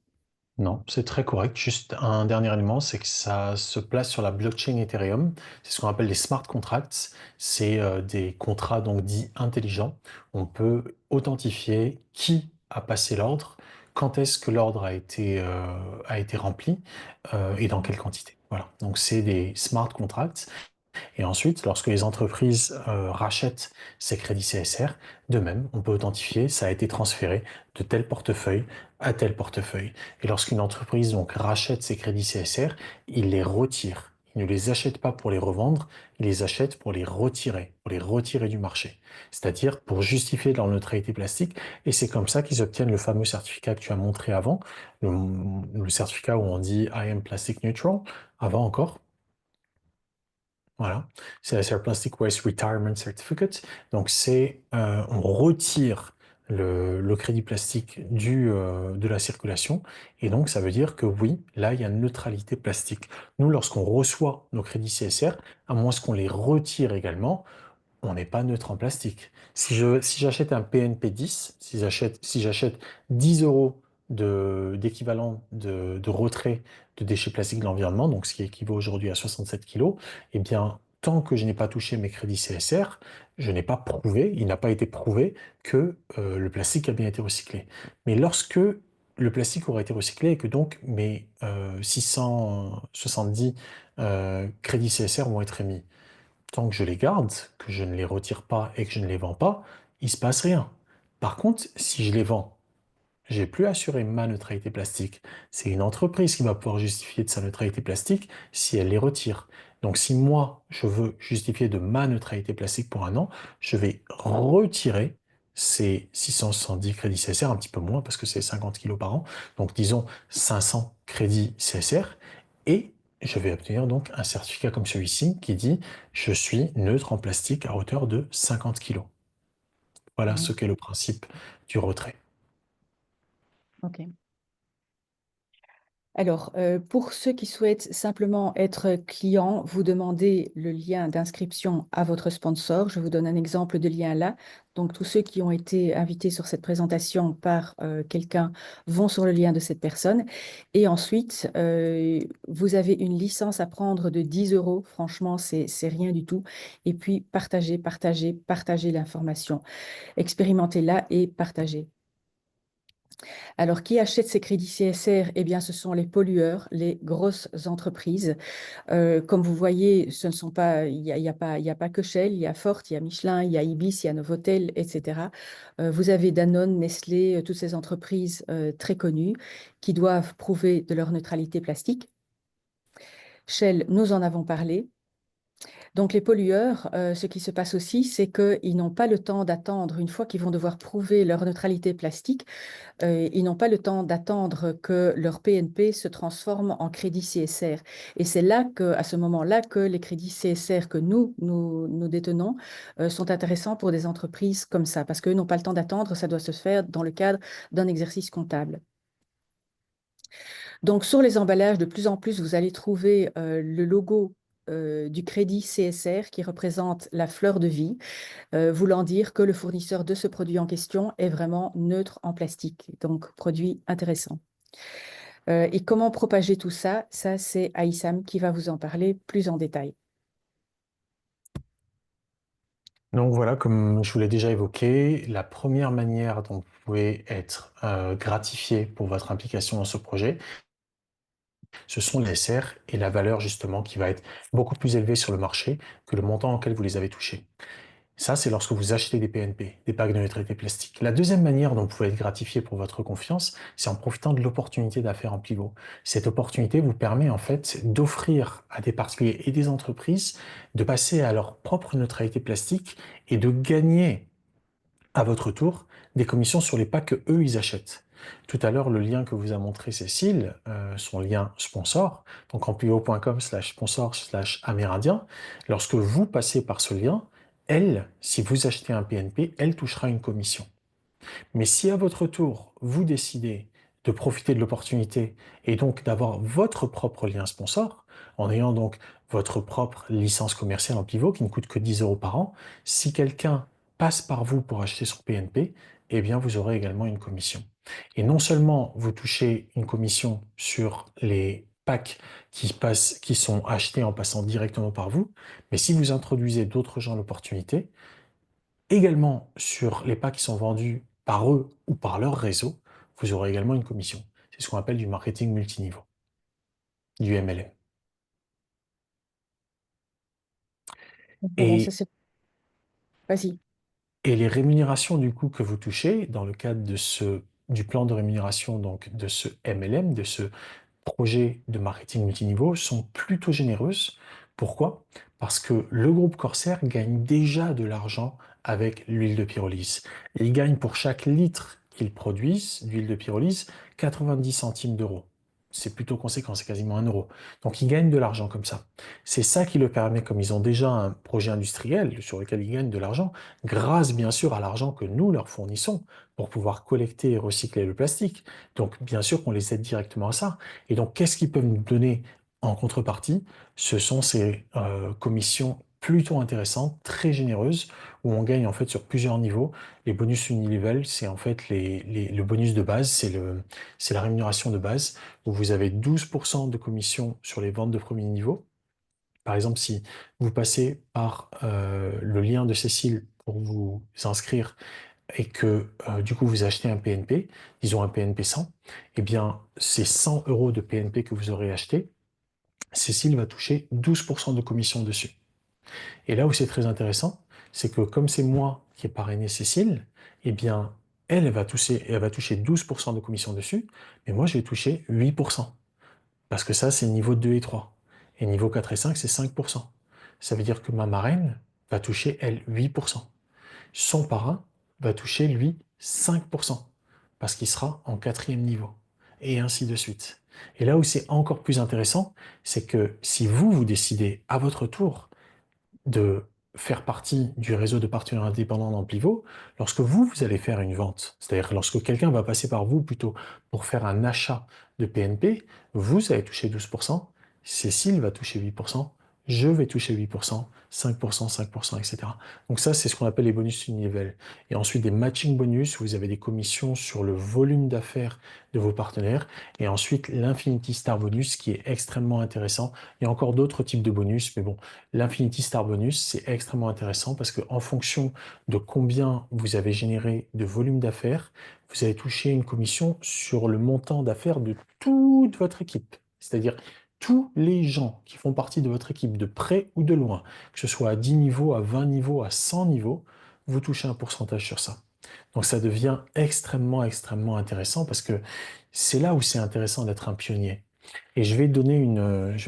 Non, c'est très correct. Juste un dernier élément, c'est que ça se place sur la blockchain Ethereum. C'est ce qu'on appelle les smart contracts. C'est des contrats donc dits intelligents. On peut authentifier qui a passé l'ordre, quand est-ce que l'ordre a été rempli et dans quelle quantité. Voilà. Donc c'est des smart contracts. Et ensuite, lorsque les entreprises rachètent ces crédits CSR, de même, on peut authentifier, ça a été transféré de tel portefeuille à tel portefeuille. Et lorsqu'une entreprise donc rachète ces crédits CSR, il les retire. Il ne les achète pas pour les revendre, il les achète pour les retirer du marché. C'est-à-dire pour justifier leur neutralité plastique. Et c'est comme ça qu'ils obtiennent le fameux certificat que tu as montré avant, le certificat où on dit I am plastic neutral, avant encore. Voilà, c'est le Plastic Waste Retirement Certificate. Donc on retire le crédit plastique de la circulation et donc ça veut dire que oui, là il y a une neutralité plastique. Nous, lorsqu'on reçoit nos crédits CSR, à moins qu'on les retire également, on n'est pas neutre en plastique. Si j'achète un PNP 10, si j'achète 10 euros d'équivalent de retrait de déchets plastiques de l'environnement, donc ce qui équivaut aujourd'hui à 67 kilos, eh bien, tant que je n'ai pas touché mes crédits CSR, je n'ai pas prouvé, il n'a pas été prouvé que le plastique a bien été recyclé. Mais lorsque le plastique aura été recyclé et que donc mes 670 crédits CSR vont être émis, tant que je les garde, que je ne les retire pas et que je ne les vends pas, il se passe rien. Par contre, si je les vends, j'ai plus assuré ma neutralité plastique. C'est une entreprise qui va pouvoir justifier de sa neutralité plastique si elle les retire. Donc si moi, je veux justifier de ma neutralité plastique pour un an, je vais retirer ces 670 crédits CSR, un petit peu moins parce que c'est 50 kilos par an. Donc disons 500 crédits CSR et je vais obtenir donc un certificat comme celui-ci qui dit je suis neutre en plastique à hauteur de 50 kilos. Voilà ce Mhm. qu'est le principe du retrait. Ok. Alors, pour ceux qui souhaitent simplement être clients, vous demandez le lien d'inscription à votre sponsor. Je vous donne un exemple de lien là. Donc, tous ceux qui ont été invités sur cette présentation par quelqu'un vont sur le lien de cette personne. Et ensuite, vous avez une licence à prendre de 10 euros. Franchement, c'est rien du tout. Et puis, partagez l'information. Expérimentez-la et partagez. Alors, qui achète ces crédits CSR? Eh bien, ce sont les pollueurs, les grosses entreprises. Comme vous voyez, ce ne sont pas, il y a pas que Shell, il y a Ford, il y a Michelin, il y a Ibis, il y a Novotel, etc. Vous avez Danone, Nestlé, toutes ces entreprises très connues qui doivent prouver de leur neutralité plastique. Shell, nous en avons parlé. Donc, les pollueurs, ce qui se passe aussi, c'est qu'ils n'ont pas le temps d'attendre, une fois qu'ils vont devoir prouver leur neutralité plastique, ils n'ont pas le temps d'attendre que leur PNP se transforme en crédit CSR. Et c'est là que, à ce moment-là, que les crédits CSR que nous détenons sont intéressants pour des entreprises comme ça, parce qu'eux n'ont pas le temps d'attendre, ça doit se faire dans le cadre d'un exercice comptable. Donc, sur les emballages, de plus en plus, vous allez trouver le logo du crédit CSR qui représente la fleur de vie, voulant dire que le fournisseur de ce produit en question est vraiment neutre en plastique. Donc, produit intéressant. Et comment propager tout ça? Ça, c'est Aïssam qui va vous en parler plus en détail. Donc voilà, comme je vous l'ai déjà évoqué, la première manière dont vous pouvez être gratifié pour votre implication dans ce projet, ce sont les SR et la valeur justement qui va être beaucoup plus élevée sur le marché que le montant auquel vous les avez touchés. Ça, c'est lorsque vous achetez des PNP, des packs de neutralité plastique. La deuxième manière dont vous pouvez être gratifié pour votre confiance, c'est en profitant de l'opportunité d'affaires en pivot. Cette opportunité vous permet en fait d'offrir à des particuliers et des entreprises de passer à leur propre neutralité plastique et de gagner à votre tour des commissions sur les packs que eux ils achètent. Tout à l'heure, le lien que vous a montré Cécile, son lien sponsor, donc amplio.com/sponsor/amérindien, lorsque vous passez par ce lien, elle, si vous achetez un PNP, elle touchera une commission. Mais si à votre tour, vous décidez de profiter de l'opportunité et donc d'avoir votre propre lien sponsor, en ayant donc votre propre licence commerciale en pivot qui ne coûte que 10 euros par an, si quelqu'un passe par vous pour acheter son PNP, eh bien vous aurez également une commission. Et non seulement vous touchez une commission sur les packs qui sont achetés en passant directement par vous, mais si vous introduisez d'autres gens l'opportunité, également sur les packs qui sont vendus par eux ou par leur réseau, vous aurez également une commission. C'est ce qu'on appelle du marketing multiniveau, du MLM. Bon, ça Et, c'est... Vas-y. et les rémunérations du coup que vous touchez dans le cadre du plan de rémunération donc de ce MLM, de ce projet de marketing multiniveau sont plutôt généreuses. Pourquoi? Parce que le groupe Corsair gagne déjà de l'argent avec l'huile de pyrolyse. Il gagne pour chaque litre qu'ils produisent d'huile de pyrolyse 90 centimes d'euros. C'est plutôt conséquent, c'est quasiment 1 euro. Donc ils gagnent de l'argent comme ça. C'est ça qui le permet, comme ils ont déjà un projet industriel sur lequel ils gagnent de l'argent, grâce bien sûr à l'argent que nous leur fournissons pour pouvoir collecter et recycler le plastique. Donc bien sûr qu'on les aide directement à ça. Et donc, qu'est-ce qu'ils peuvent nous donner en contrepartie? Ce sont ces commissions plutôt intéressantes, très généreuses, où on gagne en fait sur plusieurs niveaux. Les bonus unilevel, c'est en fait le bonus de base, c'est la rémunération de base, où vous avez 12% de commission sur les ventes de premier niveau. Par exemple, si vous passez par le lien de Cécile pour vous inscrire et que du coup vous achetez un PNP, disons un PNP 100, eh bien ces 100 euros de PNP que vous aurez acheté, Cécile va toucher 12% de commission dessus. Et là où c'est très intéressant, c'est que comme c'est moi qui ai parrainé Cécile, eh bien elle va toucher 12% de commission dessus, mais moi je vais toucher 8%. Parce que ça c'est niveau 2 et 3. Et niveau 4 et 5, c'est 5%. Ça veut dire que ma marraine va toucher, elle, 8%. Son parrain va toucher, lui, 5%, parce qu'il sera en quatrième niveau, et ainsi de suite. Et là où c'est encore plus intéressant, c'est que si vous, vous décidez à votre tour de faire partie du réseau de partenaires indépendants d'Amplivo, lorsque vous, vous allez faire une vente, c'est-à-dire lorsque quelqu'un va passer par vous plutôt pour faire un achat de PNP, vous allez toucher 12%, Cécile va toucher 8%, je vais toucher 8%, 5%, 5%, etc. Donc ça, c'est ce qu'on appelle les bonus unilevels. Et ensuite, des matching bonus, vous avez des commissions sur le volume d'affaires de vos partenaires. Et ensuite, l'Infinity Star Bonus, qui est extrêmement intéressant. Il y a encore d'autres types de bonus, mais bon, l'Infinity Star Bonus, c'est extrêmement intéressant parce qu'en fonction de combien vous avez généré de volume d'affaires, vous allez toucher une commission sur le montant d'affaires de toute votre équipe. C'est-à-dire tous les gens qui font partie de votre équipe, de près ou de loin, que ce soit à 10 niveaux, à 20 niveaux, à 100 niveaux, vous touchez un pourcentage sur ça. Donc ça devient extrêmement, extrêmement intéressant parce que c'est là où c'est intéressant d'être un pionnier. Et je vais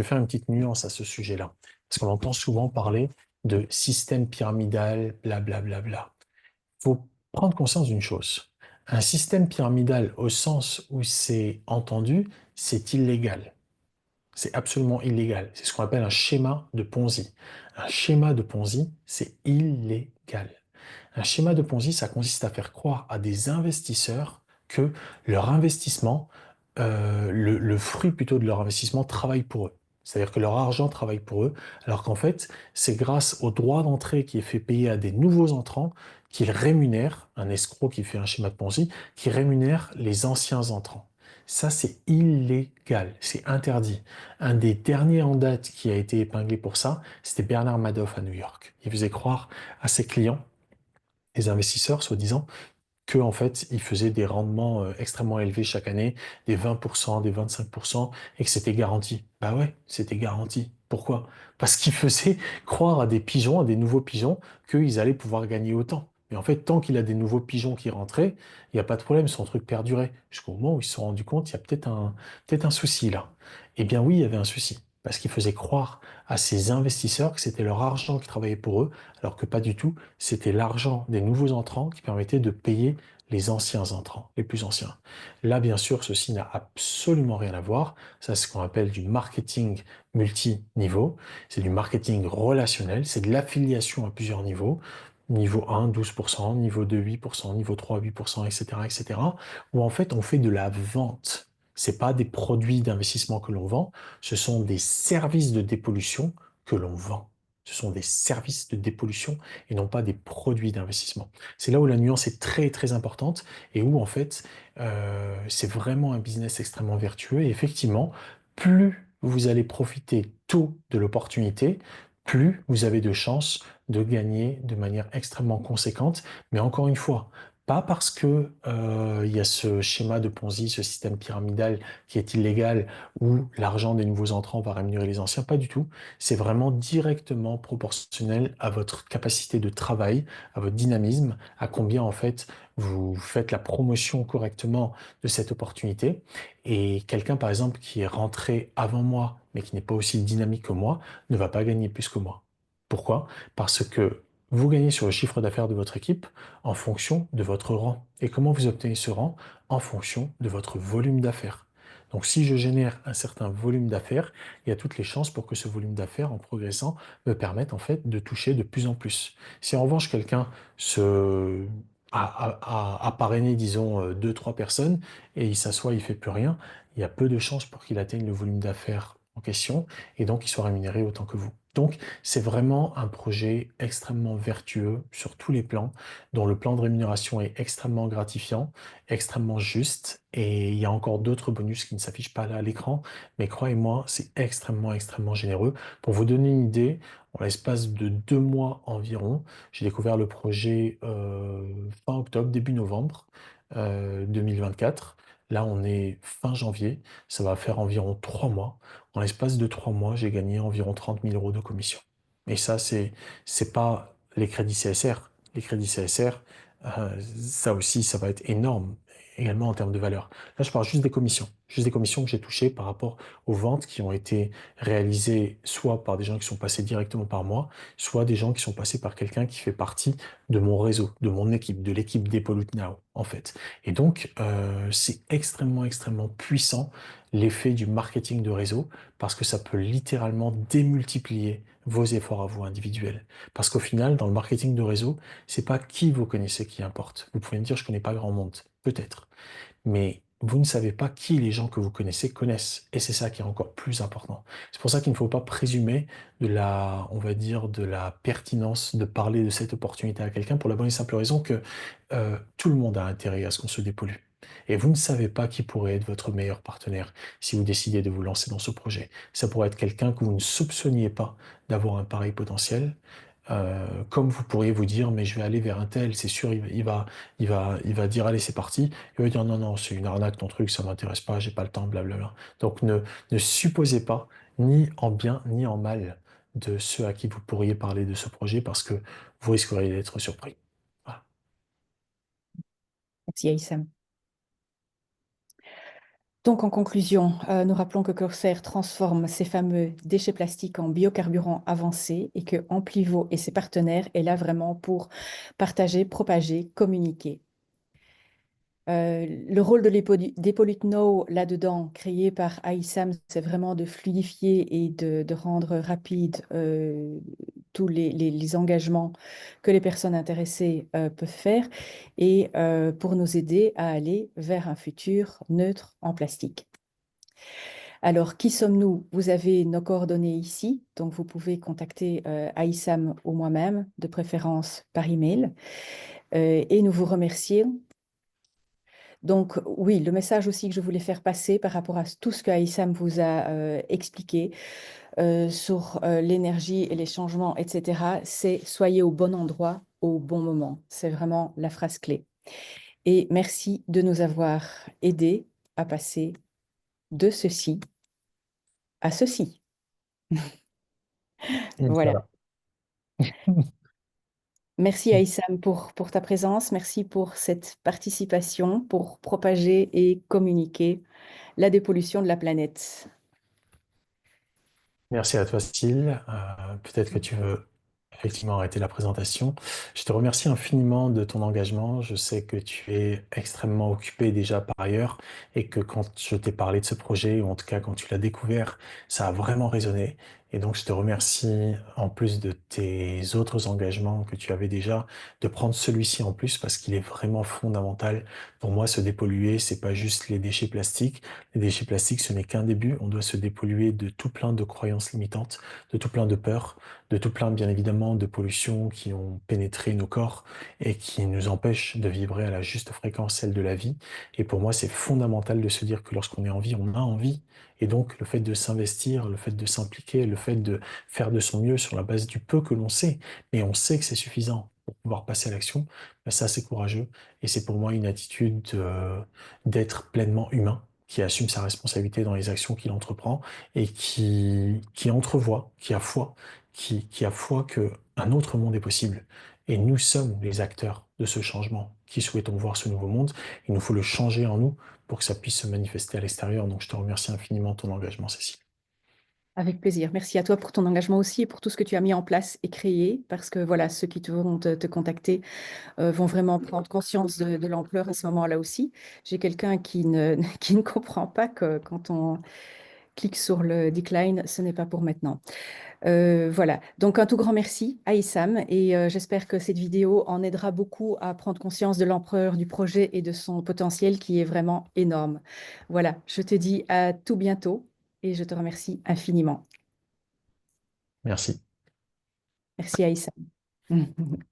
faire une petite nuance à ce sujet-là. Parce qu'on entend souvent parler de système pyramidal, blablabla. Il faut prendre conscience d'une chose. Un système pyramidal, au sens où c'est entendu, c'est illégal. C'est absolument illégal. C'est ce qu'on appelle un schéma de Ponzi. Un schéma de Ponzi, c'est illégal. Un schéma de Ponzi, ça consiste à faire croire à des investisseurs que leur investissement, le fruit plutôt de leur investissement travaille pour eux. C'est-à-dire que leur argent travaille pour eux, alors qu'en fait, c'est grâce au droit d'entrée qui est fait payer à des nouveaux entrants qu'ils rémunèrent, un escroc qui fait un schéma de Ponzi, qui rémunère les anciens entrants. Ça, c'est illégal, c'est interdit. Un des derniers en date qui a été épinglé pour ça, c'était Bernard Madoff à New York. Il faisait croire à ses clients, les investisseurs, soi-disant, que en fait, il faisait des rendements extrêmement élevés chaque année, des 20%, des 25%, et que c'était garanti. Bah ouais, c'était garanti. Pourquoi? Parce qu'il faisait croire à des pigeons, à des nouveaux pigeons, qu'ils allaient pouvoir gagner autant. Mais en fait, tant qu'il a des nouveaux pigeons qui rentraient, il n'y a pas de problème, son truc perdurait. Jusqu'au moment où ils se sont rendus compte, il y a peut-être un souci là. Eh bien oui, il y avait un souci. Parce qu'il faisait croire à ces investisseurs que c'était leur argent qui travaillait pour eux, alors que pas du tout, c'était l'argent des nouveaux entrants qui permettait de payer les anciens entrants, les plus anciens. Là, bien sûr, ceci n'a absolument rien à voir. Ça, c'est ce qu'on appelle du marketing multi-niveau. C'est du marketing relationnel. C'est de l'affiliation à plusieurs niveaux. Niveau 1, 12%, niveau 2, 8%, niveau 3, 8%, etc., etc., où en fait, on fait de la vente. C'est pas des produits d'investissement que l'on vend, ce sont des services de dépollution que l'on vend. Ce sont des services de dépollution et non pas des produits d'investissement. C'est là où la nuance est très très importante et où en fait c'est vraiment un business extrêmement vertueux. Et effectivement, plus vous allez profiter tôt de l'opportunité, plus vous avez de chances de gagner de manière extrêmement conséquente. Mais encore une fois, pas parce que il y a ce schéma de Ponzi, ce système pyramidal qui est illégal où l'argent des nouveaux entrants va rémunérer les anciens, pas du tout. C'est vraiment directement proportionnel à votre capacité de travail, à votre dynamisme, à combien en fait vous faites la promotion correctement de cette opportunité. Et quelqu'un par exemple qui est rentré avant moi, mais qui n'est pas aussi dynamique que moi, ne va pas gagner plus que moi. Pourquoi? Parce que vous gagnez sur le chiffre d'affaires de votre équipe en fonction de votre rang. Et comment vous obtenez ce rang? En fonction de votre volume d'affaires. Donc si je génère un certain volume d'affaires, il y a toutes les chances pour que ce volume d'affaires, en progressant, me permette en fait de toucher de plus en plus. Si en revanche quelqu'un se a parrainé, disons, deux, trois personnes et il s'assoit, il fait plus rien, il y a peu de chances pour qu'il atteigne le volume d'affaires en question et donc il soit rémunéré autant que vous. Donc, c'est vraiment un projet extrêmement vertueux sur tous les plans, dont le plan de rémunération est extrêmement gratifiant, extrêmement juste, et il y a encore d'autres bonus qui ne s'affichent pas là à l'écran, mais croyez-moi, c'est extrêmement, extrêmement généreux. Pour vous donner une idée, en l'espace de 2 mois environ, j'ai découvert le projet fin octobre, début novembre 2024. Là, on est fin janvier, ça va faire environ 3 mois. En l'espace de 3 mois, j'ai gagné environ 30 000 euros de commission. Et ça, c'est pas les crédits CSR. Les crédits CSR, ça aussi, ça va être énorme, également en termes de valeur. Là, je parle juste des commissions que j'ai touchées par rapport aux ventes qui ont été réalisées soit par des gens qui sont passés directement par moi, soit des gens qui sont passés par quelqu'un qui fait partie de mon réseau, de mon équipe, de l'équipe d'Epolut Now, en fait. Et donc, c'est extrêmement, extrêmement puissant l'effet du marketing de réseau parce que ça peut littéralement démultiplier vos efforts à vous individuels. Parce qu'au final, dans le marketing de réseau, c'est pas qui vous connaissez qui importe. Vous pouvez me dire, je connais pas grand monde. Peut-être. Mais vous ne savez pas qui les gens que vous connaissez connaissent. Et c'est ça qui est encore plus important. C'est pour ça qu'il ne faut pas présumer de la, on va dire, de la pertinence de parler de cette opportunité à quelqu'un pour la bonne et simple raison que tout le monde a intérêt à ce qu'on se dépollue. Et vous ne savez pas qui pourrait être votre meilleur partenaire si vous décidez de vous lancer dans ce projet. Ça pourrait être quelqu'un que vous ne soupçonniez pas d'avoir un pareil potentiel. Comme vous pourriez vous dire, mais je vais aller vers un tel, c'est sûr, il va dire, allez, c'est parti. Il va dire, non, non, c'est une arnaque, ton truc, ça m'intéresse pas, j'ai pas le temps, blablabla. Donc, ne supposez pas, ni en bien, ni en mal, de ceux à qui vous pourriez parler de ce projet, parce que vous risqueriez d'être surpris. Voilà. Merci, Aïssam. Donc, en conclusion, nous rappelons que Corsair transforme ces fameux déchets plastiques en biocarburants avancés et que Amplivo et ses partenaires est là vraiment pour partager, propager, communiquer. Le rôle de d'Hippolyte là-dedans, créé par Aïssam, c'est vraiment de fluidifier et de rendre rapide tous les engagements que les personnes intéressées peuvent faire et pour nous aider à aller vers un futur neutre en plastique. Alors, qui sommes-nous? Vous avez nos coordonnées ici, donc vous pouvez contacter Aïssam ou moi-même, de préférence par email. Et nous vous remercions Donc oui, le message aussi que je voulais faire passer par rapport à tout ce que Aïssam vous a expliqué sur l'énergie et les changements, etc., c'est soyez au bon endroit au bon moment. C'est vraiment la phrase clé. Et merci de nous avoir aidés à passer de ceci à ceci. Voilà. Inch'Allah. Merci Aïssam pour ta présence, merci pour cette participation, pour propager et communiquer la dépollution de la planète. Merci à toi, Cécile. Peut-être que tu veux effectivement arrêter la présentation. Je te remercie infiniment de ton engagement. Je sais que tu es extrêmement occupé déjà par ailleurs et que quand je t'ai parlé de ce projet, ou en tout cas quand tu l'as découvert, ça a vraiment résonné. Et donc, je te remercie, en plus de tes autres engagements que tu avais déjà, de prendre celui-ci en plus parce qu'il est vraiment fondamental. Pour moi, se dépolluer, c'est pas juste les déchets plastiques. Les déchets plastiques, ce n'est qu'un début. On doit se dépolluer de tout plein de croyances limitantes, de tout plein de peurs, de tout plein, bien évidemment, de pollutions qui ont pénétré nos corps et qui nous empêchent de vibrer à la juste fréquence, celle de la vie. Et pour moi, c'est fondamental de se dire que lorsqu'on est en vie, on a envie. Et donc, le fait de s'investir, le fait de s'impliquer, le fait de faire de son mieux sur la base du peu que l'on sait, mais on sait que c'est suffisant pour pouvoir passer à l'action, ben ça, c'est courageux. Et c'est pour moi une attitude d'être pleinement humain, qui assume sa responsabilité dans les actions qu'il entreprend et qui entrevoit, qui a foi que un autre monde est possible. Et nous sommes les acteurs de ce changement qui souhaitons voir ce nouveau monde. Il nous faut le changer en nous pour que ça puisse se manifester à l'extérieur. Donc je te remercie infiniment de ton engagement, Cécile. Avec plaisir. Merci à toi pour ton engagement aussi et pour tout ce que tu as mis en place et créé, parce que voilà, ceux qui te vont te contacter vont vraiment prendre conscience de l'ampleur à ce moment-là aussi. J'ai quelqu'un qui ne comprend pas que quand on clique sur le decline, ce n'est pas pour maintenant. Voilà, donc un tout grand merci à Issam et j'espère que cette vidéo en aidera beaucoup à prendre conscience de l'ampleur du projet et de son potentiel qui est vraiment énorme. Voilà, je te dis à tout bientôt et je te remercie infiniment. Merci. Merci à Issam.